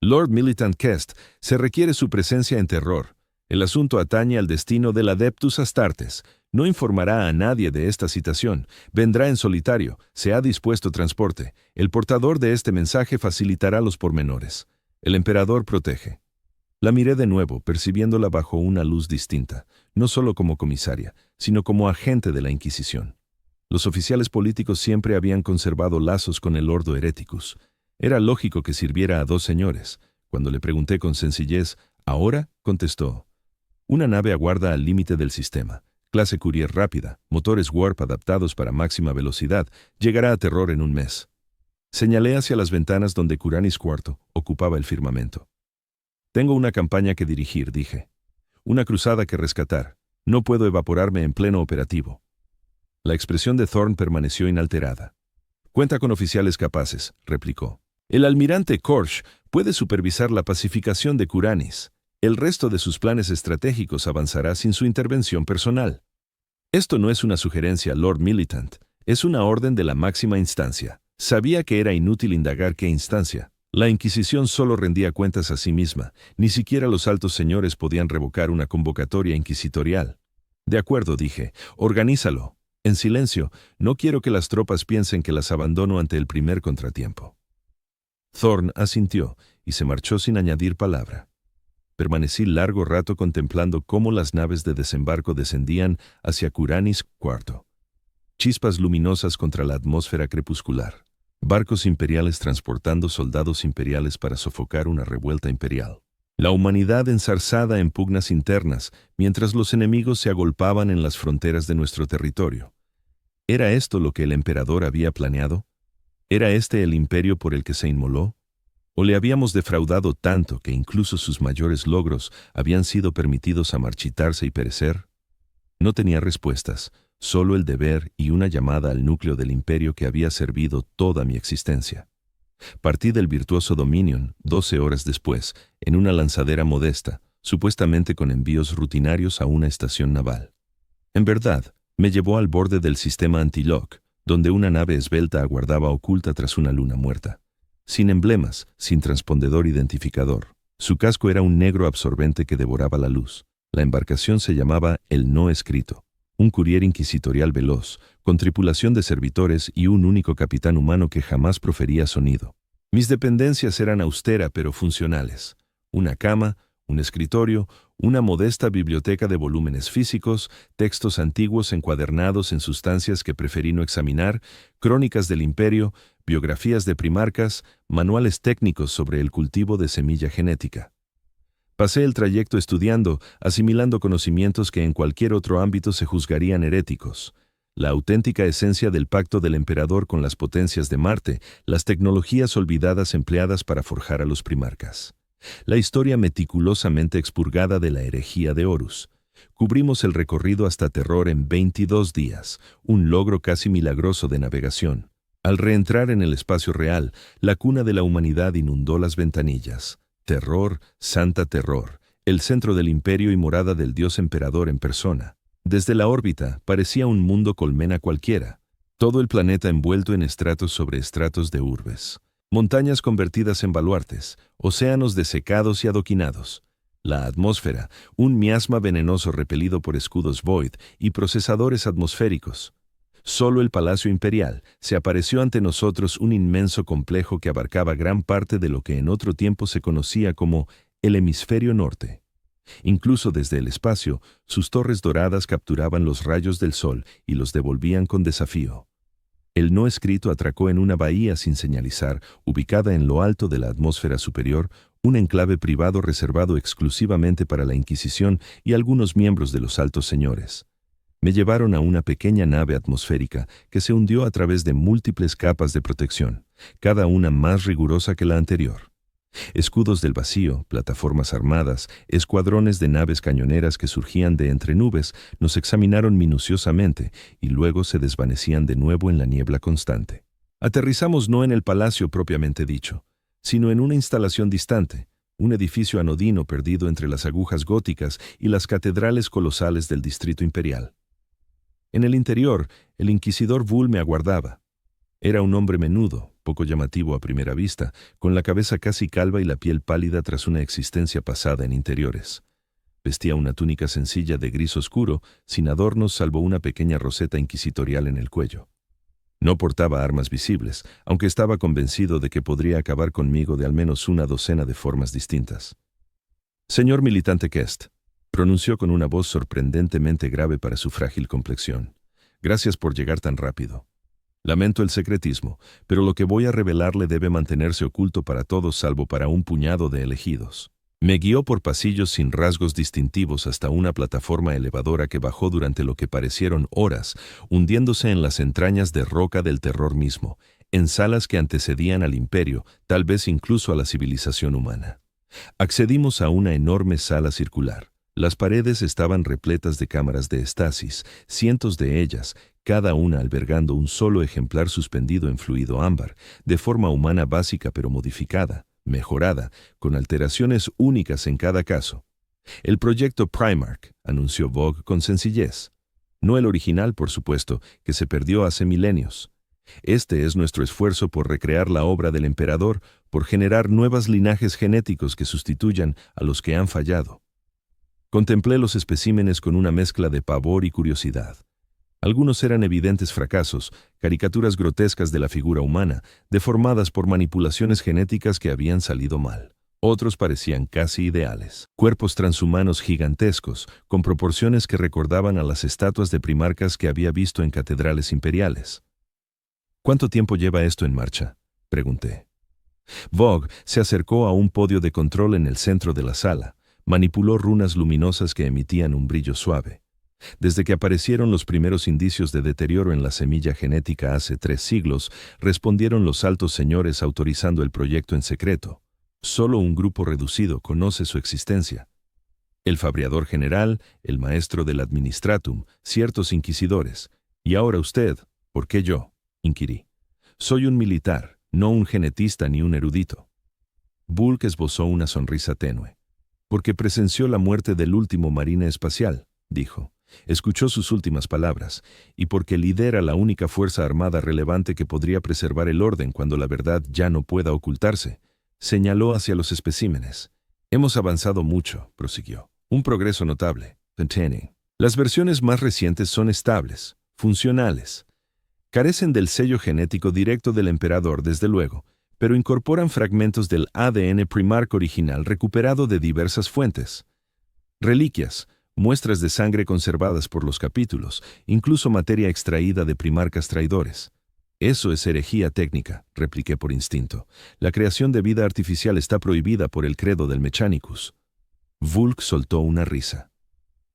Lord Militant Kest, se requiere su presencia en terror. El asunto atañe al destino del Adeptus Astartes. No informará a nadie de esta citación. Vendrá en solitario. Se ha dispuesto transporte. El portador de este mensaje facilitará los pormenores. El emperador protege. La miré de nuevo, percibiéndola bajo una luz distinta, no solo como comisaria, sino como agente de la Inquisición. Los oficiales políticos siempre habían conservado lazos con el Ordo Hereticus. Era lógico que sirviera a 2 señores. Cuando le pregunté con sencillez, ¿ahora?, contestó. Una nave aguarda al límite del sistema. Clase Courier rápida, motores Warp adaptados para máxima velocidad, llegará a Terror en un mes. Señalé hacia las ventanas donde Curanis IV ocupaba el firmamento. Tengo una campaña que dirigir, dije. Una cruzada que rescatar. No puedo evaporarme en pleno operativo. La expresión de Thorne permaneció inalterada. Cuenta con oficiales capaces, replicó. El almirante Korsh puede supervisar la pacificación de Curanis. El resto de sus planes estratégicos avanzará sin su intervención personal. Esto no es una sugerencia, Lord Militant. Es una orden de la máxima instancia. Sabía que era inútil indagar qué instancia. La Inquisición solo rendía cuentas a sí misma. Ni siquiera los altos señores podían revocar una convocatoria inquisitorial. De acuerdo, dije. Organízalo. En silencio, no quiero que las tropas piensen que las abandono ante el primer contratiempo. Thorne asintió y se marchó sin añadir palabra. Permanecí largo rato contemplando cómo las naves de desembarco descendían hacia Curanis IV. Chispas luminosas contra la atmósfera crepuscular. Barcos imperiales transportando soldados imperiales para sofocar una revuelta imperial. La humanidad enzarzada en pugnas internas, mientras los enemigos se agolpaban en las fronteras de nuestro territorio. ¿Era esto lo que el emperador había planeado? ¿Era este el imperio por el que se inmoló? ¿O le habíamos defraudado tanto que incluso sus mayores logros habían sido permitidos a marchitarse y perecer? No tenía respuestas, solo el deber y una llamada al núcleo del imperio que había servido toda mi existencia. Partí del virtuoso Dominion 12 horas después, en una lanzadera modesta, supuestamente con envíos rutinarios a una estación naval. En verdad, me llevó al borde del sistema anti-lock, donde una nave esbelta aguardaba oculta tras una luna muerta. Sin emblemas, sin transpondedor identificador. Su casco era un negro absorbente que devoraba la luz. La embarcación se llamaba El No Escrito, un courier inquisitorial veloz, con tripulación de servitores y un único capitán humano que jamás profería sonido. Mis dependencias eran austeras pero funcionales. Una cama, un escritorio, una modesta biblioteca de volúmenes físicos, textos antiguos encuadernados en sustancias que preferí no examinar, crónicas del imperio, biografías de primarcas, manuales técnicos sobre el cultivo de semilla genética. Pasé el trayecto estudiando, asimilando conocimientos que en cualquier otro ámbito se juzgarían heréticos. La auténtica esencia del pacto del emperador con las potencias de Marte, las tecnologías olvidadas empleadas para forjar a los primarcas. La historia meticulosamente expurgada de la herejía de Horus. Cubrimos el recorrido hasta Terror en 22 días, un logro casi milagroso de navegación. Al reentrar en el espacio real, la cuna de la humanidad inundó las ventanillas. Terror, Santa Terror, el centro del imperio y morada del dios emperador en persona. Desde la órbita parecía un mundo colmena cualquiera, todo el planeta envuelto en estratos sobre estratos de urbes. Montañas convertidas en baluartes, océanos desecados y adoquinados. La atmósfera, un miasma venenoso repelido por escudos Void y procesadores atmosféricos. Solo el Palacio Imperial se apareció ante nosotros un inmenso complejo que abarcaba gran parte de lo que en otro tiempo se conocía como el hemisferio norte. Incluso desde el espacio, sus torres doradas capturaban los rayos del sol y los devolvían con desafío. El No Escrito atracó en una bahía sin señalizar, ubicada en lo alto de la atmósfera superior, un enclave privado reservado exclusivamente para la Inquisición y algunos miembros de los altos señores. Me llevaron a una pequeña nave atmosférica que se hundió a través de múltiples capas de protección, cada una más rigurosa que la anterior. Escudos del vacío, plataformas armadas, escuadrones de naves cañoneras que surgían de entre nubes nos examinaron minuciosamente y luego se desvanecían de nuevo en la niebla constante. Aterrizamos no en el palacio propiamente dicho, sino en una instalación distante, un edificio anodino perdido entre las agujas góticas y las catedrales colosales del distrito imperial. En el interior, el inquisidor Bull me aguardaba. Era un hombre menudo, poco llamativo a primera vista, con la cabeza casi calva y la piel pálida tras una existencia pasada en interiores. Vestía una túnica sencilla de gris oscuro, sin adornos salvo una pequeña roseta inquisitorial en el cuello. No portaba armas visibles, aunque estaba convencido de que podría acabar conmigo de al menos una docena de formas distintas. «Señor militante Kest», pronunció con una voz sorprendentemente grave para su frágil complexión. «Gracias por llegar tan rápido». Lamento el secretismo, pero lo que voy a revelarle debe mantenerse oculto para todos salvo para un puñado de elegidos. Me guió por pasillos sin rasgos distintivos hasta una plataforma elevadora que bajó durante lo que parecieron horas, hundiéndose en las entrañas de roca del terror mismo, en salas que antecedían al imperio, tal vez incluso a la civilización humana. Accedimos a una enorme sala circular. Las paredes estaban repletas de cámaras de estasis, cientos de ellas, cada una albergando un solo ejemplar suspendido en fluido ámbar, de forma humana básica pero modificada, mejorada, con alteraciones únicas en cada caso. El proyecto Primarch, anunció Vogue con sencillez. No el original, por supuesto, que se perdió hace milenios. Este es nuestro esfuerzo por recrear la obra del emperador, por generar nuevos linajes genéticos que sustituyan a los que han fallado. Contemplé los especímenes con una mezcla de pavor y curiosidad. Algunos eran evidentes fracasos, caricaturas grotescas de la figura humana, deformadas por manipulaciones genéticas que habían salido mal. Otros parecían casi ideales. Cuerpos transhumanos gigantescos, con proporciones que recordaban a las estatuas de primarcas que había visto en catedrales imperiales. ¿Cuánto tiempo lleva esto en marcha?, pregunté. Vogue se acercó a un podio de control en el centro de la sala, manipuló runas luminosas que emitían un brillo suave. Desde que aparecieron los primeros indicios de deterioro en la semilla genética hace 3 siglos, respondieron los altos señores autorizando el proyecto en secreto. Solo un grupo reducido conoce su existencia. El fabriador general, el maestro del administratum, ciertos inquisidores. Y ahora usted, ¿por qué yo?, inquirí. Soy un militar, no un genetista ni un erudito. Bulk esbozó una sonrisa tenue. Porque presenció la muerte del último marine espacial, dijo. Escuchó sus últimas palabras, y porque lidera la única fuerza armada relevante que podría preservar el orden cuando la verdad ya no pueda ocultarse, señaló hacia los especímenes. Hemos avanzado mucho, prosiguió. Un progreso notable. Containing. Las versiones más recientes son estables, funcionales. Carecen del sello genético directo del emperador, desde luego, pero incorporan fragmentos del ADN Primarch original recuperado de diversas fuentes. Reliquias, muestras de sangre conservadas por los capítulos, incluso materia extraída de primarcas traidores. Eso es herejía técnica, repliqué por instinto. La creación de vida artificial está prohibida por el credo del Mechanicus. Vulk soltó una risa.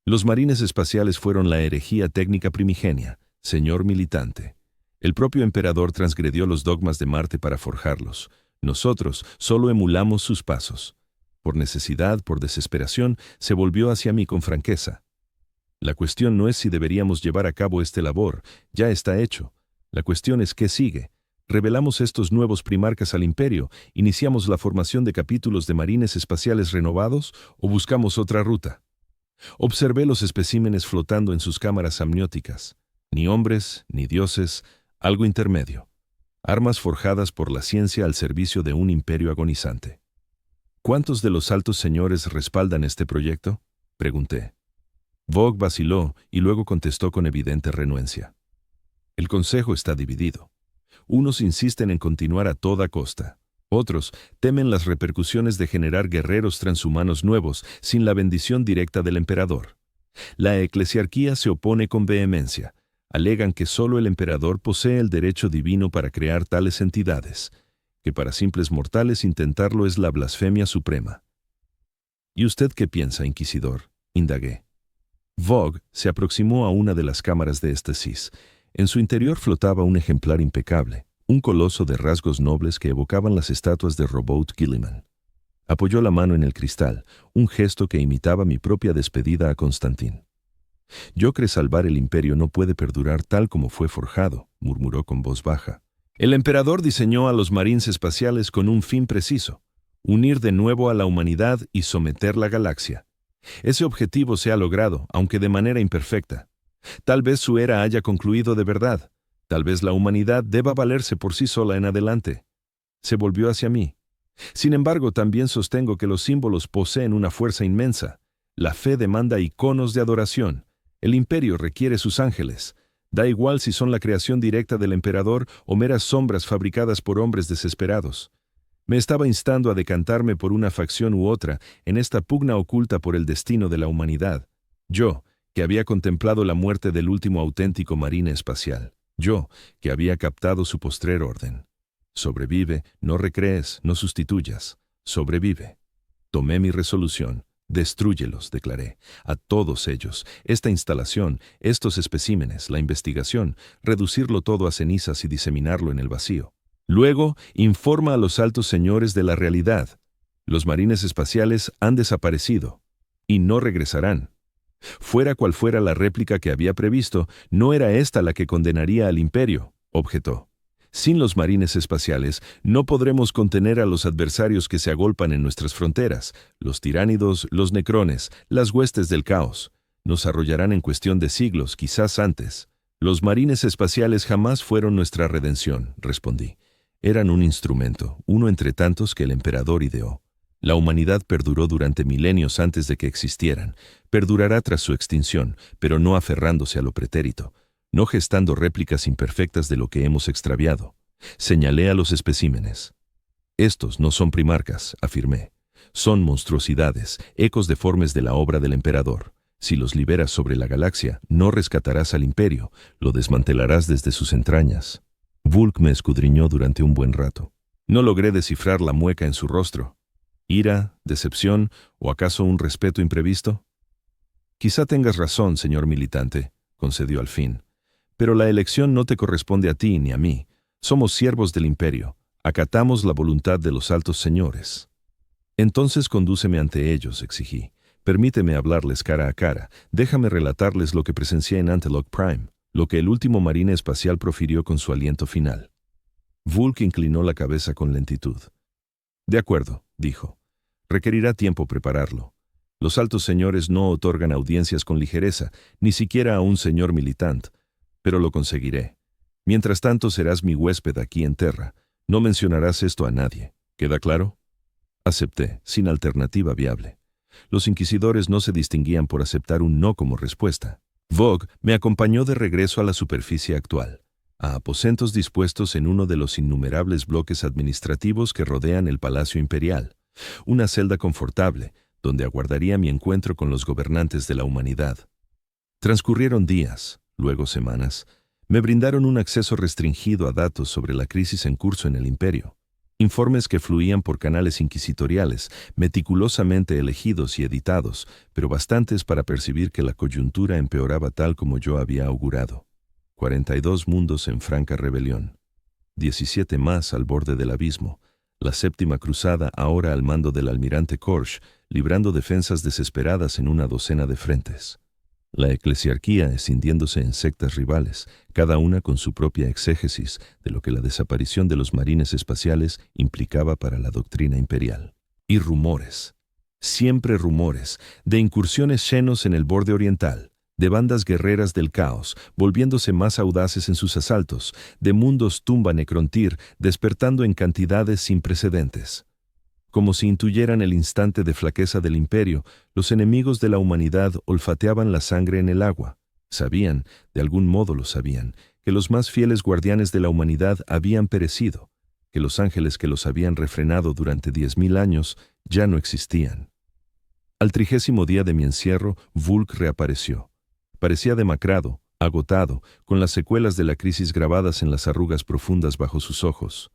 Los marines espaciales fueron la herejía técnica primigenia, señor militante. El propio emperador transgredió los dogmas de Marte para forjarlos. Nosotros solo emulamos sus pasos. Por necesidad, por desesperación, se volvió hacia mí con franqueza. La cuestión no es si deberíamos llevar a cabo este labor, ya está hecho. La cuestión es qué sigue. Revelamos estos nuevos primarcas al imperio, iniciamos la formación de capítulos de marines espaciales renovados o buscamos otra ruta. Observé los especímenes flotando en sus cámaras amnióticas. Ni hombres, ni dioses, algo intermedio. Armas forjadas por la ciencia al servicio de un imperio agonizante. ¿Cuántos de los altos señores respaldan este proyecto?, pregunté. Vogue vaciló y luego contestó con evidente renuencia. El consejo está dividido. Unos insisten en continuar a toda costa. Otros temen las repercusiones de generar guerreros transhumanos nuevos sin la bendición directa del emperador. La eclesiarquía se opone con vehemencia. Alegan que solo el emperador posee el derecho divino para crear tales entidades, que para simples mortales intentarlo es la blasfemia suprema. ¿Y usted qué piensa, inquisidor?, indagué. Vogue se aproximó a una de las cámaras de éxtasis. En su interior flotaba un ejemplar impecable, un coloso de rasgos nobles que evocaban las estatuas de Robot Guilliman. Apoyó la mano en el cristal, un gesto que imitaba mi propia despedida a Constantín. Yo creo salvar el imperio no puede perdurar tal como fue forjado, murmuró con voz baja. El emperador diseñó a los marines espaciales con un fin preciso: unir de nuevo a la humanidad y someter la galaxia. Ese objetivo se ha logrado, aunque de manera imperfecta. Tal vez su era haya concluido de verdad. Tal vez la humanidad deba valerse por sí sola en adelante. Se volvió hacia mí. Sin embargo, también sostengo que los símbolos poseen una fuerza inmensa. La fe demanda iconos de adoración. El imperio requiere sus ángeles. Da igual si son la creación directa del emperador o meras sombras fabricadas por hombres desesperados. Me estaba instando a decantarme por una facción u otra en esta pugna oculta por el destino de la humanidad. Yo, que había contemplado la muerte del último auténtico marine espacial. Yo, que había captado su postrer orden. Sobrevive, no recrees, no sustituyas. Sobrevive. Tomé mi resolución. Destrúyelos, declaré. A todos ellos. Esta instalación, estos especímenes, la investigación, reducirlo todo a cenizas y diseminarlo en el vacío. Luego, informa a los altos señores de la realidad. Los marines espaciales han desaparecido. Y no regresarán. Fuera cual fuera la réplica que había previsto, no era esta la que condenaría al imperio, objetó. Sin los marines espaciales, no podremos contener a los adversarios que se agolpan en nuestras fronteras, los tiránidos, los necrones, las huestes del caos. Nos arrollarán en cuestión de siglos, quizás antes. Los marines espaciales jamás fueron nuestra redención, respondí. Eran un instrumento, uno entre tantos que el emperador ideó. La humanidad perduró durante milenios antes de que existieran. Perdurará tras su extinción, pero no aferrándose a lo pretérito, no gestando réplicas imperfectas de lo que hemos extraviado. Señalé a los especímenes. Estos no son primarcas, afirmé. Son monstruosidades, ecos deformes de la obra del emperador. Si los liberas sobre la galaxia, no rescatarás al imperio, lo desmantelarás desde sus entrañas. Vulk me escudriñó durante un buen rato. No logré descifrar la mueca en su rostro. ¿Ira, decepción o acaso un respeto imprevisto? Quizá tengas razón, señor militante, concedió al fin. Pero la elección no te corresponde a ti ni a mí. Somos siervos del imperio. Acatamos la voluntad de los altos señores. Entonces condúceme ante ellos, exigí. Permíteme hablarles cara a cara. Déjame relatarles lo que presencié en Antelope Prime, lo que el último marine espacial profirió con su aliento final. Vulk inclinó la cabeza con lentitud. De acuerdo, dijo. Requerirá tiempo prepararlo. Los altos señores no otorgan audiencias con ligereza, ni siquiera a un señor militante, pero lo conseguiré. Mientras tanto serás mi huésped aquí en Terra. No mencionarás esto a nadie. ¿Queda claro? Acepté, sin alternativa viable. Los inquisidores no se distinguían por aceptar un no como respuesta. Vogue me acompañó de regreso a la superficie actual, a aposentos dispuestos en uno de los innumerables bloques administrativos que rodean el Palacio Imperial. Una celda confortable, donde aguardaría mi encuentro con los gobernantes de la humanidad. Transcurrieron días, luego semanas. Me brindaron un acceso restringido a datos sobre la crisis en curso en el imperio. Informes que fluían por canales inquisitoriales, meticulosamente elegidos y editados, pero bastantes para percibir que la coyuntura empeoraba tal como yo había augurado. 42 mundos en franca rebelión. 17 más al borde del abismo. La séptima cruzada ahora al mando del almirante Korsh, librando defensas desesperadas en una docena de frentes. La eclesiarquía escindiéndose en sectas rivales, cada una con su propia exégesis de lo que la desaparición de los marines espaciales implicaba para la doctrina imperial. Y rumores, siempre rumores, de incursiones xenos en el borde oriental, de bandas guerreras del caos, volviéndose más audaces en sus asaltos, de mundos tumba necrontir, despertando en cantidades sin precedentes. Como si intuyeran el instante de flaqueza del imperio, los enemigos de la humanidad olfateaban la sangre en el agua. Sabían, de algún modo lo sabían, que los más fieles guardianes de la humanidad habían perecido, que los ángeles que los habían refrenado durante 10.000 años ya no existían. Al 30º día de mi encierro, Vulk reapareció. Parecía demacrado, agotado, con las secuelas de la crisis grabadas en las arrugas profundas bajo sus ojos.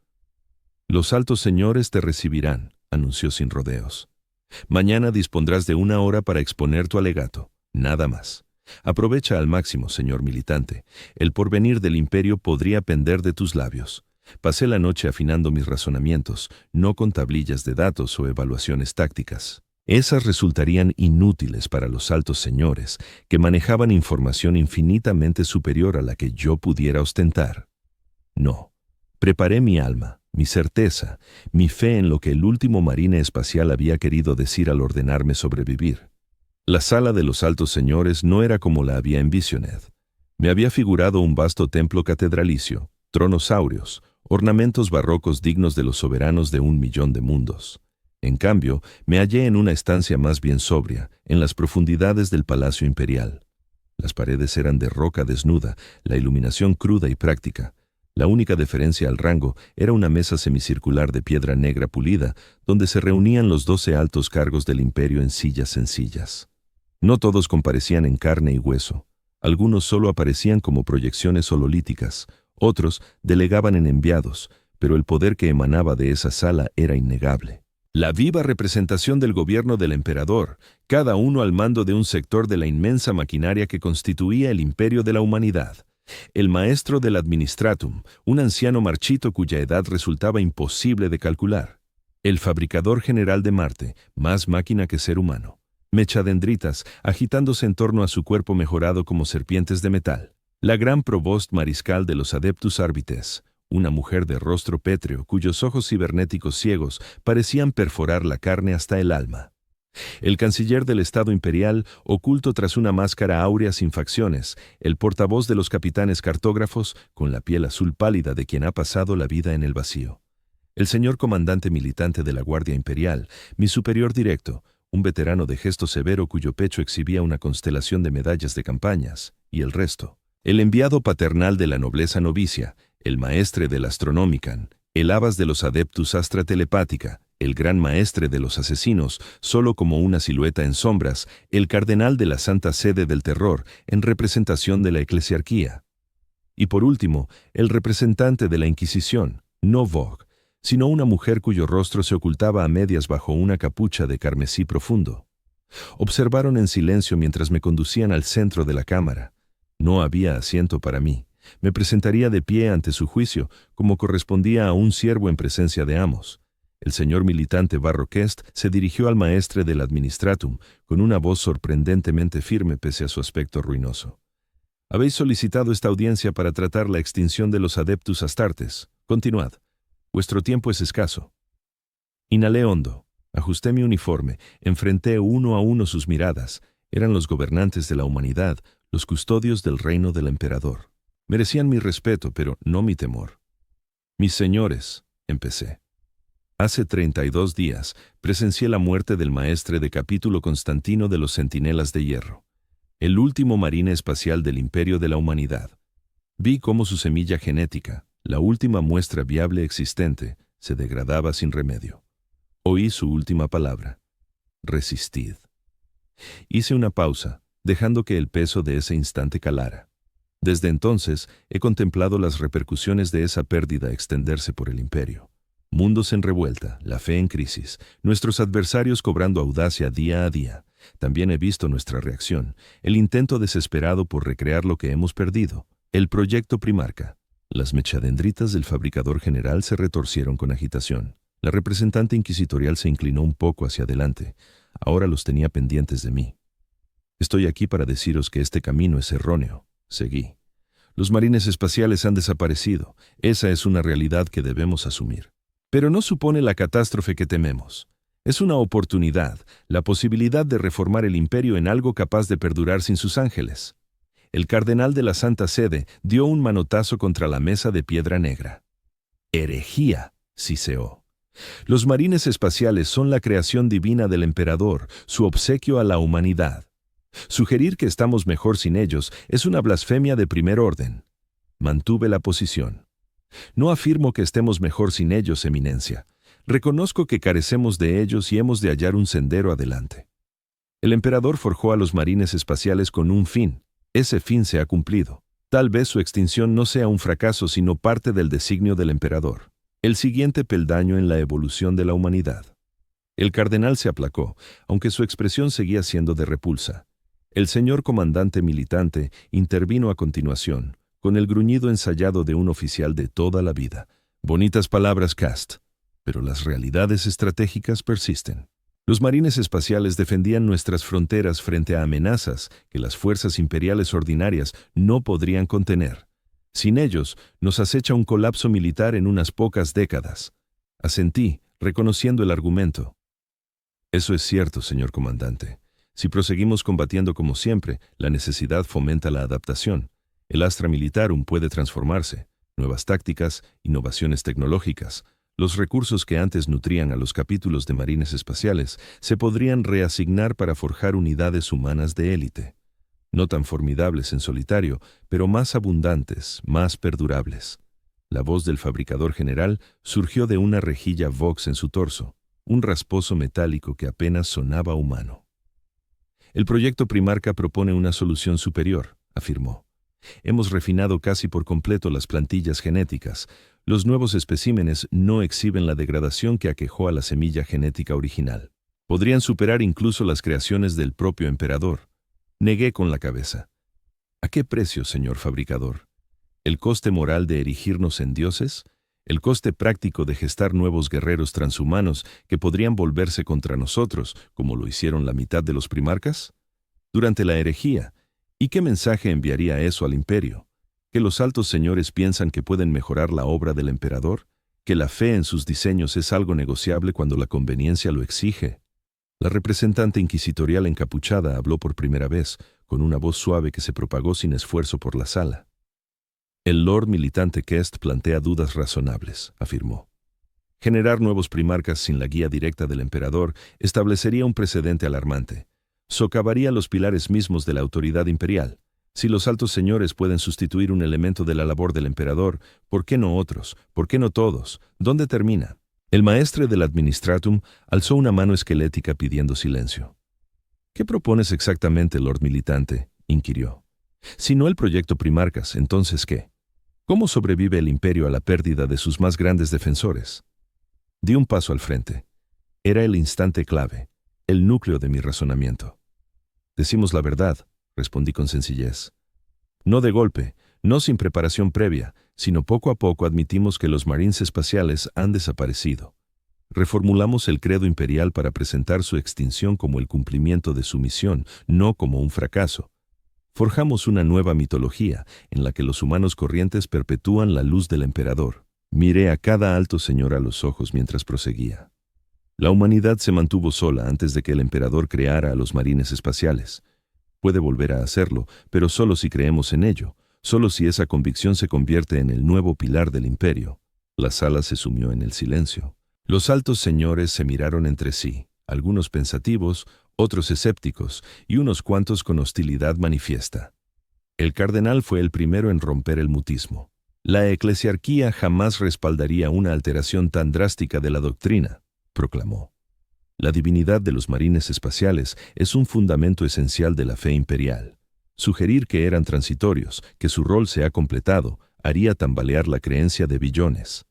«Los altos señores te recibirán», anunció sin rodeos. «Mañana dispondrás de 1 hora para exponer tu alegato, nada más. Aprovecha al máximo, señor militante. El porvenir del imperio podría pender de tus labios. Pasé la noche afinando mis razonamientos, no con tablillas de datos o evaluaciones tácticas. Esas resultarían inútiles para los altos señores, que manejaban información infinitamente superior a la que yo pudiera ostentar. No, preparé mi alma, mi certeza, mi fe en lo que el último marine espacial había querido decir al ordenarme sobrevivir. La sala de los altos señores no era como la había en Visioned. Me había figurado un vasto templo catedralicio, tronos áureos, ornamentos barrocos dignos de los soberanos de 1.000.000 de mundos. En cambio, me hallé en una estancia más bien sobria, en las profundidades del Palacio Imperial. Las paredes eran de roca desnuda, la iluminación cruda y práctica. La única diferencia al rango era una mesa semicircular de piedra negra pulida, donde se reunían los 12 altos cargos del imperio en sillas sencillas. No todos comparecían en carne y hueso. Algunos solo aparecían como proyecciones hololíticas, otros delegaban en enviados, pero el poder que emanaba de esa sala era innegable. La viva representación del gobierno del emperador, cada uno al mando de un sector de la inmensa maquinaria que constituía el imperio de la humanidad. El maestro del administratum, un anciano marchito cuya edad resultaba imposible de calcular. El fabricador general de Marte, más máquina que ser humano. Mechadendritas, agitándose en torno a su cuerpo mejorado como serpientes de metal. La gran provost mariscal de los Adeptus Arbites, una mujer de rostro pétreo cuyos ojos cibernéticos ciegos parecían perforar la carne hasta el alma. El canciller del Estado Imperial, oculto tras una máscara áurea sin facciones, el portavoz de los capitanes cartógrafos, con la piel azul pálida de quien ha pasado la vida en el vacío. El señor comandante militante de la Guardia Imperial, mi superior directo, un veterano de gesto severo cuyo pecho exhibía una constelación de medallas de campañas, y el resto. El enviado paternal de la nobleza novicia, el maestre del Astronomican, el abas de los Adeptus Astra Telepática, el gran maestre de los asesinos, solo como una silueta en sombras, el cardenal de la Santa Sede del Terror, en representación de la eclesiarquía. Y por último, el representante de la Inquisición, no Vogue, sino una mujer cuyo rostro se ocultaba a medias bajo una capucha de carmesí profundo. Observaron en silencio mientras me conducían al centro de la cámara. No había asiento para mí. Me presentaría de pie ante su juicio, como correspondía a un siervo en presencia de amos. El señor militante Barroquest se dirigió al maestre del administratum, con una voz sorprendentemente firme pese a su aspecto ruinoso. Habéis solicitado esta audiencia para tratar la extinción de los Adeptus Astartes. Continuad. Vuestro tiempo es escaso. Inhalé hondo. Ajusté mi uniforme. Enfrenté uno a uno sus miradas. Eran los gobernantes de la humanidad, los custodios del reino del emperador. Merecían mi respeto, pero no mi temor. Mis señores, empecé. Hace 32 días presencié la muerte del maestre de capítulo Constantino de los Centinelas de Hierro, el último marine espacial del imperio de la humanidad. Vi cómo su semilla genética, la última muestra viable existente, se degradaba sin remedio. Oí su última palabra: resistid. Hice una pausa, dejando que el peso de ese instante calara. Desde entonces he contemplado las repercusiones de esa pérdida extenderse por el imperio. Mundos en revuelta, la fe en crisis, nuestros adversarios cobrando audacia día a día. También he visto nuestra reacción, el intento desesperado por recrear lo que hemos perdido, el proyecto Primarca. Las mechadendritas del fabricador general se retorcieron con agitación. La representante inquisitorial se inclinó un poco hacia adelante. Ahora los tenía pendientes de mí. Estoy aquí para deciros que este camino es erróneo. Seguí. Los marines espaciales han desaparecido. Esa es una realidad que debemos asumir. Pero no supone la catástrofe que tememos. Es una oportunidad, la posibilidad de reformar el imperio en algo capaz de perdurar sin sus ángeles. El cardenal de la Santa Sede dio un manotazo contra la mesa de piedra negra. Herejía, siseó. Los marines espaciales son la creación divina del emperador, su obsequio a la humanidad. Sugerir que estamos mejor sin ellos es una blasfemia de primer orden. Mantuve la posición. No afirmo que estemos mejor sin ellos, eminencia. Reconozco que carecemos de ellos y hemos de hallar un sendero adelante. El emperador forjó a los marines espaciales con un fin. Ese fin se ha cumplido. Tal vez su extinción no sea un fracaso, sino parte del designio del emperador. El siguiente peldaño en la evolución de la humanidad. El cardenal se aplacó, aunque su expresión seguía siendo de repulsa. El señor comandante militante intervino a continuación, con el gruñido ensayado de un oficial de toda la vida. Bonitas palabras, Cast, pero las realidades estratégicas persisten. Los marines espaciales defendían nuestras fronteras frente a amenazas que las fuerzas imperiales ordinarias no podrían contener. Sin ellos, nos acecha un colapso militar en unas pocas décadas. Asentí, reconociendo el argumento. Eso es cierto, señor comandante. Si proseguimos combatiendo como siempre, la necesidad fomenta la adaptación. El Astra Militarum puede transformarse. Nuevas tácticas, innovaciones tecnológicas. Los recursos que antes nutrían a los capítulos de marines espaciales se podrían reasignar para forjar unidades humanas de élite. No tan formidables en solitario, pero más abundantes, más perdurables. La voz del fabricador general surgió de una rejilla Vox en su torso, un rasposo metálico que apenas sonaba humano. El proyecto Primarca propone una solución superior, afirmó. Hemos refinado casi por completo las plantillas genéticas. Los nuevos especímenes no exhiben la degradación que aquejó a la semilla genética original. Podrían superar incluso las creaciones del propio emperador. Negué con la cabeza. ¿A qué precio, señor fabricador? ¿El coste moral de erigirnos en dioses? ¿El coste práctico de gestar nuevos guerreros transhumanos que podrían volverse contra nosotros, como lo hicieron la mitad de los primarcas? Durante la herejía, ¿y qué mensaje enviaría eso al imperio? ¿Que los altos señores piensan que pueden mejorar la obra del emperador? ¿Que la fe en sus diseños es algo negociable cuando la conveniencia lo exige? La representante inquisitorial encapuchada habló por primera vez, con una voz suave que se propagó sin esfuerzo por la sala. El Lord Militante Kest plantea dudas razonables, afirmó. Generar nuevos primarcas sin la guía directa del emperador establecería un precedente alarmante. Socavaría los pilares mismos de la autoridad imperial. Si los altos señores pueden sustituir un elemento de la labor del emperador, ¿por qué no otros? ¿Por qué no todos? ¿Dónde termina? El maestre del administratum alzó una mano esquelética pidiendo silencio. ¿Qué propones exactamente, Lord Militante?, inquirió. Si no el proyecto Primarcas, ¿entonces qué? ¿Cómo sobrevive el imperio a la pérdida de sus más grandes defensores? Di un paso al frente. Era el instante clave, el núcleo de mi razonamiento. Decimos la verdad, respondí con sencillez. No de golpe, no sin preparación previa, sino poco a poco admitimos que los Marines espaciales han desaparecido. Reformulamos el credo imperial para presentar su extinción como el cumplimiento de su misión, no como un fracaso. Forjamos una nueva mitología en la que los humanos corrientes perpetúan la luz del emperador. Miré a cada alto señor a los ojos mientras proseguía. La humanidad se mantuvo sola antes de que el emperador creara a los marines espaciales. Puede volver a hacerlo, pero solo si creemos en ello, solo si esa convicción se convierte en el nuevo pilar del imperio. La sala se sumió en el silencio. Los altos señores se miraron entre sí, algunos pensativos, otros escépticos y unos cuantos con hostilidad manifiesta. El cardenal fue el primero en romper el mutismo. La eclesiarquía jamás respaldaría una alteración tan drástica de la doctrina, proclamó. La divinidad de los marines espaciales es un fundamento esencial de la fe imperial. Sugerir que eran transitorios, que su rol se ha completado, haría tambalear la creencia de billones.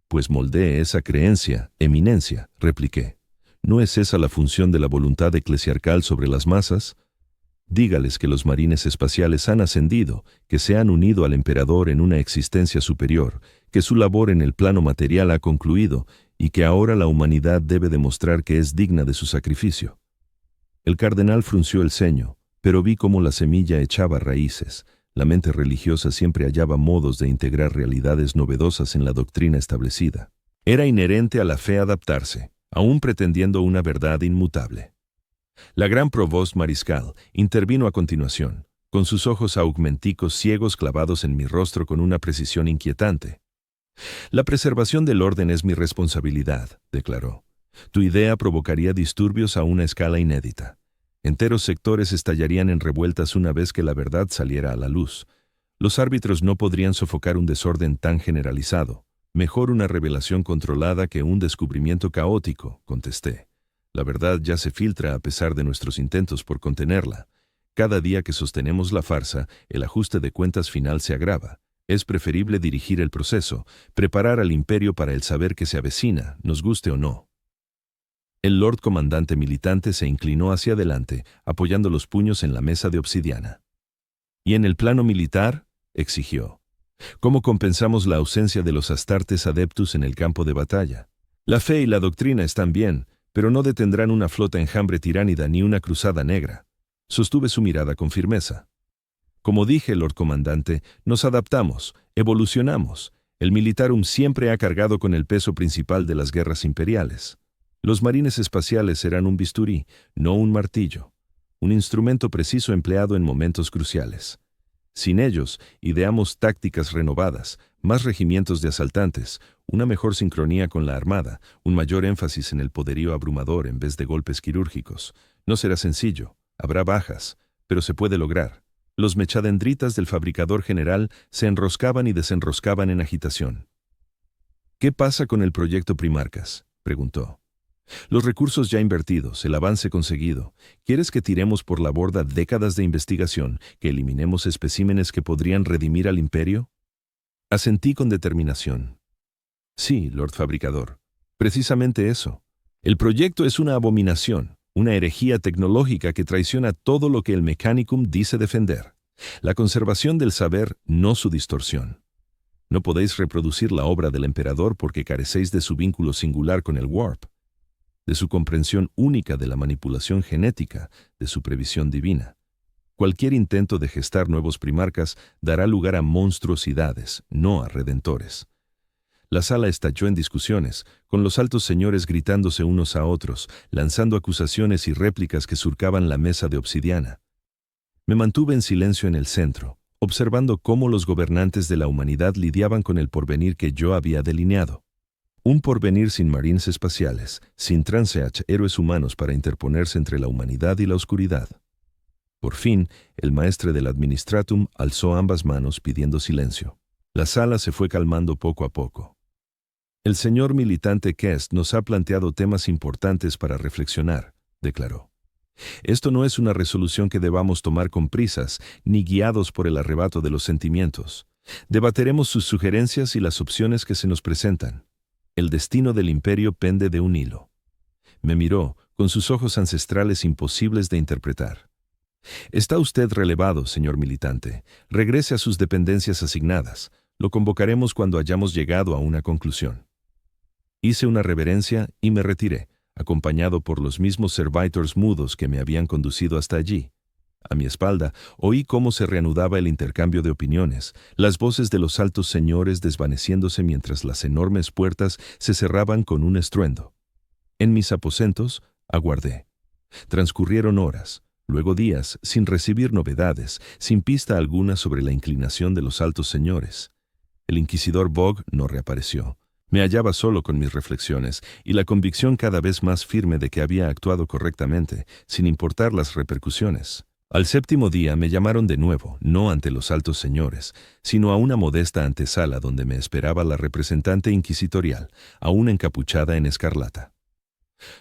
Pues moldee esa creencia, eminencia, repliqué. ¿No es esa la función de la voluntad eclesiarcal sobre las masas? Dígales que los marines espaciales han ascendido, que se han unido al emperador en una existencia superior, que su labor en el plano material ha concluido y que ahora la humanidad debe demostrar que es digna de su sacrificio. El cardenal frunció el ceño, pero vi cómo la semilla echaba raíces. La mente religiosa siempre hallaba modos de integrar realidades novedosas en la doctrina establecida. Era inherente a la fe adaptarse, aún pretendiendo una verdad inmutable. La gran provost mariscal intervino a continuación, con sus ojos augmenticos ciegos clavados en mi rostro con una precisión inquietante. La preservación del orden es mi responsabilidad, declaró. Tu idea provocaría disturbios a una escala inédita. Enteros sectores estallarían en revueltas una vez que la verdad saliera a la luz. Los árbitros no podrían sofocar un desorden tan generalizado. Mejor una revelación controlada que un descubrimiento caótico, contesté. La verdad ya se filtra a pesar de nuestros intentos por contenerla. Cada día que sostenemos la farsa, el ajuste de cuentas final se agrava. Es preferible dirigir el proceso, preparar al imperio para el saber que se avecina, nos guste o no. El Lord Comandante Militante se inclinó hacia adelante, apoyando los puños en la mesa de obsidiana. ¿Y en el plano militar?, exigió. ¿Cómo compensamos la ausencia de los Astartes Adeptus en el campo de batalla? La fe y la doctrina están bien, pero no detendrán una flota enjambre tiránida ni una cruzada negra. Sostuve su mirada con firmeza. Como dije, Lord Comandante, nos adaptamos, evolucionamos. El militarum siempre ha cargado con el peso principal de las guerras imperiales. Los marines espaciales serán un bisturí, no un martillo. Un instrumento preciso empleado en momentos cruciales. Sin ellos, ideamos tácticas renovadas, más regimientos de asaltantes, una mejor sincronía con la armada, un mayor énfasis en el poderío abrumador en vez de golpes quirúrgicos. No será sencillo, habrá bajas, pero se puede lograr. Los mechadendritas del fabricador general se enroscaban y desenroscaban en agitación. ¿Qué pasa con el proyecto Primarcas?, preguntó. Los recursos ya invertidos, el avance conseguido. ¿Quieres que tiremos por la borda décadas de investigación, que eliminemos especímenes que podrían redimir al imperio? Asentí con determinación. Sí, Lord Fabricador. Precisamente eso. El proyecto es una abominación, una herejía tecnológica que traiciona todo lo que el Mechanicum dice defender. La conservación del saber, no su distorsión. No podéis reproducir la obra del emperador porque carecéis de su vínculo singular con el Warp, de su comprensión única de la manipulación genética, de su previsión divina. Cualquier intento de gestar nuevos primarcas dará lugar a monstruosidades, no a redentores. La sala estalló en discusiones, con los altos señores gritándose unos a otros, lanzando acusaciones y réplicas que surcaban la mesa de obsidiana. Me mantuve en silencio en el centro, observando cómo los gobernantes de la humanidad lidiaban con el porvenir que yo había delineado. Un porvenir sin marines espaciales, sin Transeach héroes humanos para interponerse entre la humanidad y la oscuridad. Por fin, el maestre del Administratum alzó ambas manos pidiendo silencio. La sala se fue calmando poco a poco. El señor militante Kest nos ha planteado temas importantes para reflexionar, declaró. Esto no es una resolución que debamos tomar con prisas, ni guiados por el arrebato de los sentimientos. Debateremos sus sugerencias y las opciones que se nos presentan. El destino del imperio pende de un hilo. Me miró, con sus ojos ancestrales imposibles de interpretar. Está usted relevado, señor militante. Regrese a sus dependencias asignadas. Lo convocaremos cuando hayamos llegado a una conclusión. Hice una reverencia y me retiré, acompañado por los mismos servitors mudos que me habían conducido hasta allí. A mi espalda, oí cómo se reanudaba el intercambio de opiniones, las voces de los altos señores desvaneciéndose mientras las enormes puertas se cerraban con un estruendo. En mis aposentos, aguardé. Transcurrieron horas, luego días, sin recibir novedades, sin pista alguna sobre la inclinación de los altos señores. El inquisidor Bog no reapareció. Me hallaba solo con mis reflexiones y la convicción cada vez más firme de que había actuado correctamente, sin importar las repercusiones. Al séptimo día me llamaron de nuevo, no ante los altos señores, sino a una modesta antesala donde me esperaba la representante inquisitorial, aún encapuchada en escarlata.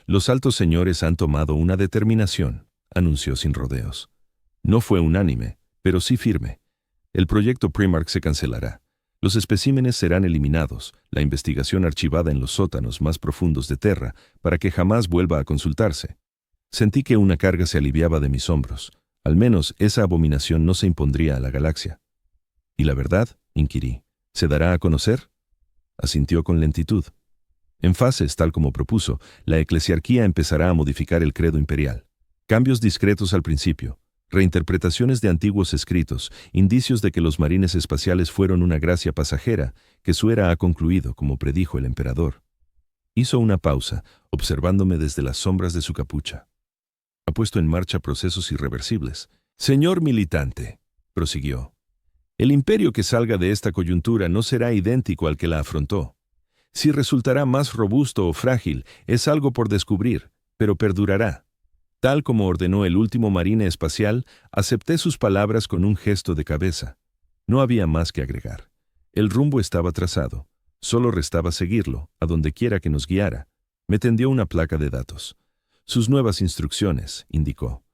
Los altos señores han tomado una determinación, anunció sin rodeos. No fue unánime, pero sí firme. El proyecto Primarch se cancelará. Los especímenes serán eliminados, la investigación archivada en los sótanos más profundos de Terra, para que jamás vuelva a consultarse. Sentí que una carga se aliviaba de mis hombros. Al menos esa abominación no se impondría a la galaxia. ¿Y la verdad?, inquirí. ¿Se dará a conocer? Asintió con lentitud. En fases, tal como propuso, la eclesiarquía empezará a modificar el credo imperial. Cambios discretos al principio. Reinterpretaciones de antiguos escritos, indicios de que los marines espaciales fueron una gracia pasajera, que su era ha concluido, como predijo el emperador. Hizo una pausa, observándome desde las sombras de su capucha. Ha puesto en marcha procesos irreversibles. Señor militante, prosiguió, el imperio que salga de esta coyuntura no será idéntico al que la afrontó. Si resultará más robusto o frágil, es algo por descubrir, pero perdurará. Tal como ordenó el último marine espacial, acepté sus palabras con un gesto de cabeza. No había más que agregar. El rumbo estaba trazado. Solo restaba seguirlo, a donde quiera que nos guiara. Me tendió una placa de datos. Sus nuevas instrucciones, indicó.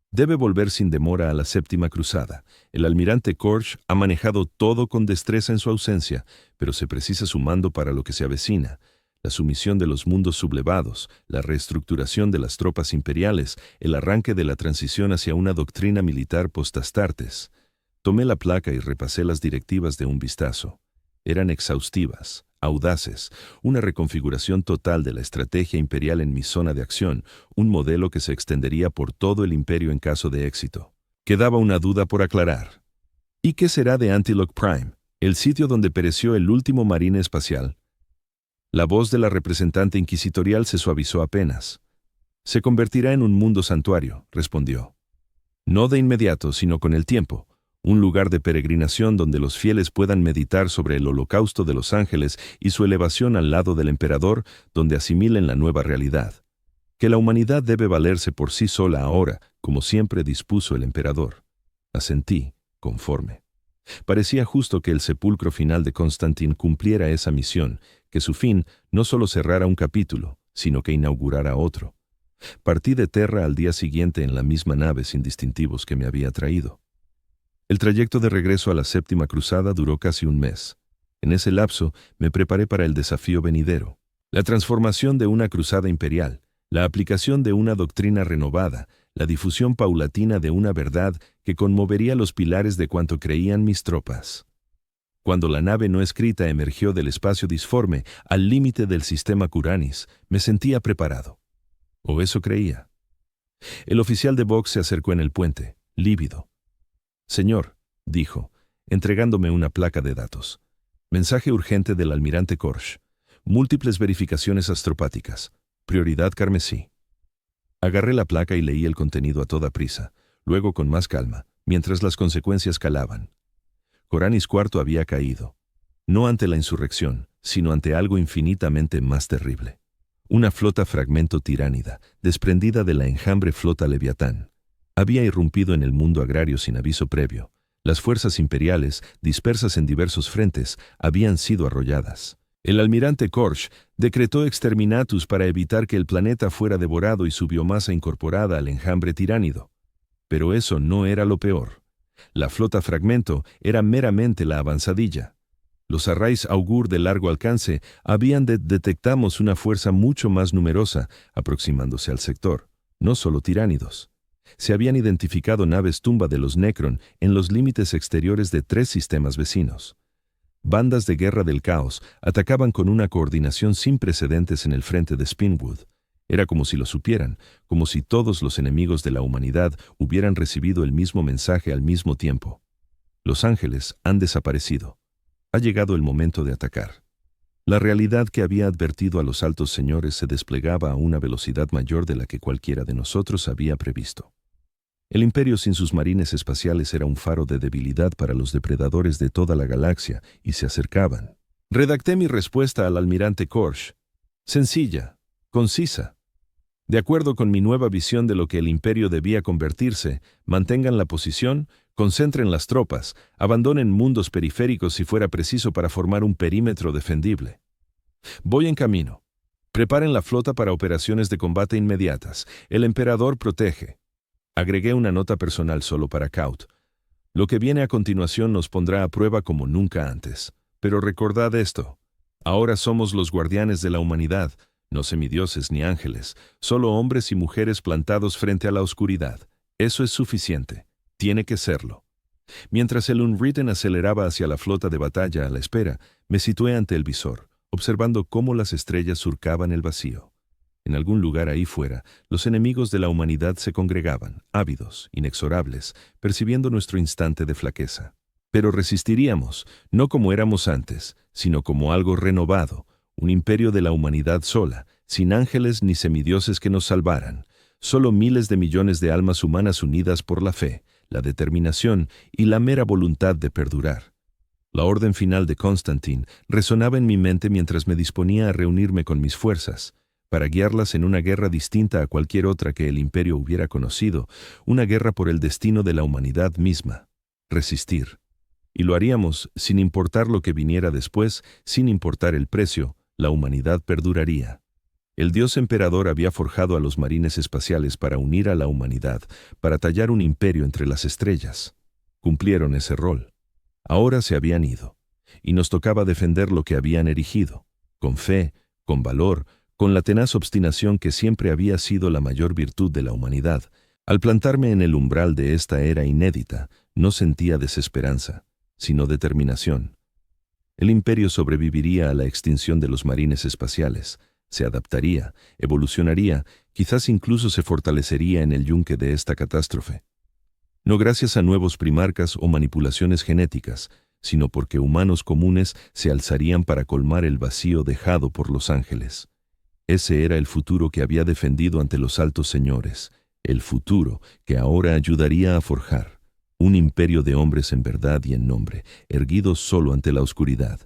Debe volver sin demora a la séptima cruzada. El almirante Korsh ha manejado todo con destreza en su ausencia, pero se precisa su mando para lo que se avecina. La sumisión de los mundos sublevados, la reestructuración de las tropas imperiales, el arranque de la transición hacia una doctrina militar post-Astartes. Tomé la placa y repasé las directivas de un vistazo. Eran exhaustivas, audaces, una reconfiguración total de la estrategia imperial en mi zona de acción, un modelo que se extendería por todo el imperio en caso de éxito. Quedaba una duda por aclarar. ¿Y qué será de Antiloch Prime, el sitio donde pereció el último marine espacial? La voz de la representante inquisitorial se suavizó apenas. Se convertirá en un mundo santuario, respondió. No de inmediato, sino con el tiempo. Un lugar de peregrinación donde los fieles puedan meditar sobre el holocausto de los ángeles y su elevación al lado del emperador, donde asimilen la nueva realidad. Que la humanidad debe valerse por sí sola ahora, como siempre dispuso el emperador. Asentí, conforme. Parecía justo que el sepulcro final de Constantin cumpliera esa misión, que su fin no solo cerrara un capítulo, sino que inaugurara otro. Partí de Terra al día siguiente en la misma nave sin distintivos que me había traído. El trayecto de regreso a la Séptima Cruzada duró casi un mes. En ese lapso me preparé para el desafío venidero. La transformación de una cruzada imperial, la aplicación de una doctrina renovada, la difusión paulatina de una verdad que conmovería los pilares de cuanto creían mis tropas. Cuando la nave no escrita emergió del espacio disforme al límite del sistema Curanis, me sentía preparado. O eso creía. El oficial de Vox se acercó en el puente, lívido. «Señor», dijo, entregándome una placa de datos. «Mensaje urgente del almirante Korsh. Múltiples verificaciones astropáticas. Prioridad carmesí». Agarré la placa y leí el contenido a toda prisa, luego con más calma, mientras las consecuencias calaban. Coranis IV había caído. No ante la insurrección, sino ante algo infinitamente más terrible. Una flota fragmento tiránida, desprendida de la enjambre flota Leviatán. Había irrumpido en el mundo agrario sin aviso previo. Las fuerzas imperiales, dispersas en diversos frentes, habían sido arrolladas. El almirante Korsh decretó exterminatus para evitar que el planeta fuera devorado y su biomasa incorporada al enjambre tiránido. Pero eso no era lo peor. La flota fragmento era meramente la avanzadilla. Los arrays augur de largo alcance detectamos una fuerza mucho más numerosa aproximándose al sector, no solo tiránidos. Se habían identificado naves tumba de los Necron en los límites exteriores de 3 sistemas vecinos. Bandas de guerra del caos atacaban con una coordinación sin precedentes en el frente de Spinwood. Era como si lo supieran, como si todos los enemigos de la humanidad hubieran recibido el mismo mensaje al mismo tiempo. Los ángeles han desaparecido. Ha llegado el momento de atacar. La realidad que había advertido a los altos señores se desplegaba a una velocidad mayor de la que cualquiera de nosotros había previsto. El imperio sin sus marines espaciales era un faro de debilidad para los depredadores de toda la galaxia y se acercaban. Redacté mi respuesta al almirante Korsh. Sencilla, concisa. De acuerdo con mi nueva visión de lo que el imperio debía convertirse, mantengan la posición, concentren las tropas, abandonen mundos periféricos si fuera preciso para formar un perímetro defendible. Voy en camino. Preparen la flota para operaciones de combate inmediatas. El emperador protege. Agregué una nota personal solo para Kaut. Lo que viene a continuación nos pondrá a prueba como nunca antes. Pero recordad esto. Ahora somos los guardianes de la humanidad, no semidioses ni ángeles, solo hombres y mujeres plantados frente a la oscuridad. Eso es suficiente. Tiene que serlo. Mientras el Unwritten aceleraba hacia la flota de batalla a la espera, me situé ante el visor, observando cómo las estrellas surcaban el vacío. En algún lugar ahí fuera, los enemigos de la humanidad se congregaban, ávidos, inexorables, percibiendo nuestro instante de flaqueza. Pero resistiríamos, no como éramos antes, sino como algo renovado, un imperio de la humanidad sola, sin ángeles ni semidioses que nos salvaran, solo miles de millones de almas humanas unidas por la fe, la determinación y la mera voluntad de perdurar. La orden final de Constantine resonaba en mi mente mientras me disponía a reunirme con mis fuerzas, para guiarlas en una guerra distinta a cualquier otra que el imperio hubiera conocido, una guerra por el destino de la humanidad misma. Resistir. Y lo haríamos sin importar lo que viniera después, sin importar el precio, la humanidad perduraría. El Dios emperador había forjado a los marines espaciales para unir a la humanidad, para tallar un imperio entre las estrellas. Cumplieron ese rol. Ahora se habían ido, y nos tocaba defender lo que habían erigido, con fe, con valor, con la tenaz obstinación que siempre había sido la mayor virtud de la humanidad. Al plantarme en el umbral de esta era inédita, no sentía desesperanza, sino determinación. El imperio sobreviviría a la extinción de los marines espaciales, se adaptaría, evolucionaría, quizás incluso se fortalecería en el yunque de esta catástrofe. No gracias a nuevos primarcas o manipulaciones genéticas, sino porque humanos comunes se alzarían para colmar el vacío dejado por los ángeles. Ese era el futuro que había defendido ante los altos señores, el futuro que ahora ayudaría a forjar, un imperio de hombres en verdad y en nombre, erguidos solo ante la oscuridad.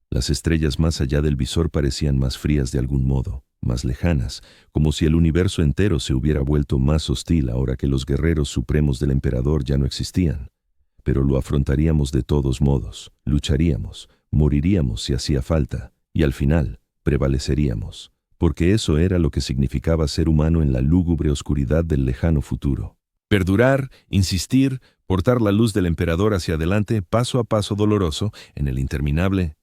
Las estrellas más allá del visor parecían más frías de algún modo, más lejanas, como si el universo entero se hubiera vuelto más hostil ahora que los guerreros supremos del emperador ya no existían. Pero lo afrontaríamos de todos modos, lucharíamos, moriríamos si hacía falta, y al final prevaleceríamos. porque eso era lo que significaba ser humano en la lúgubre oscuridad del lejano futuro. Perdurar, insistir, portar la luz del emperador hacia adelante, paso a paso doloroso, en el interminable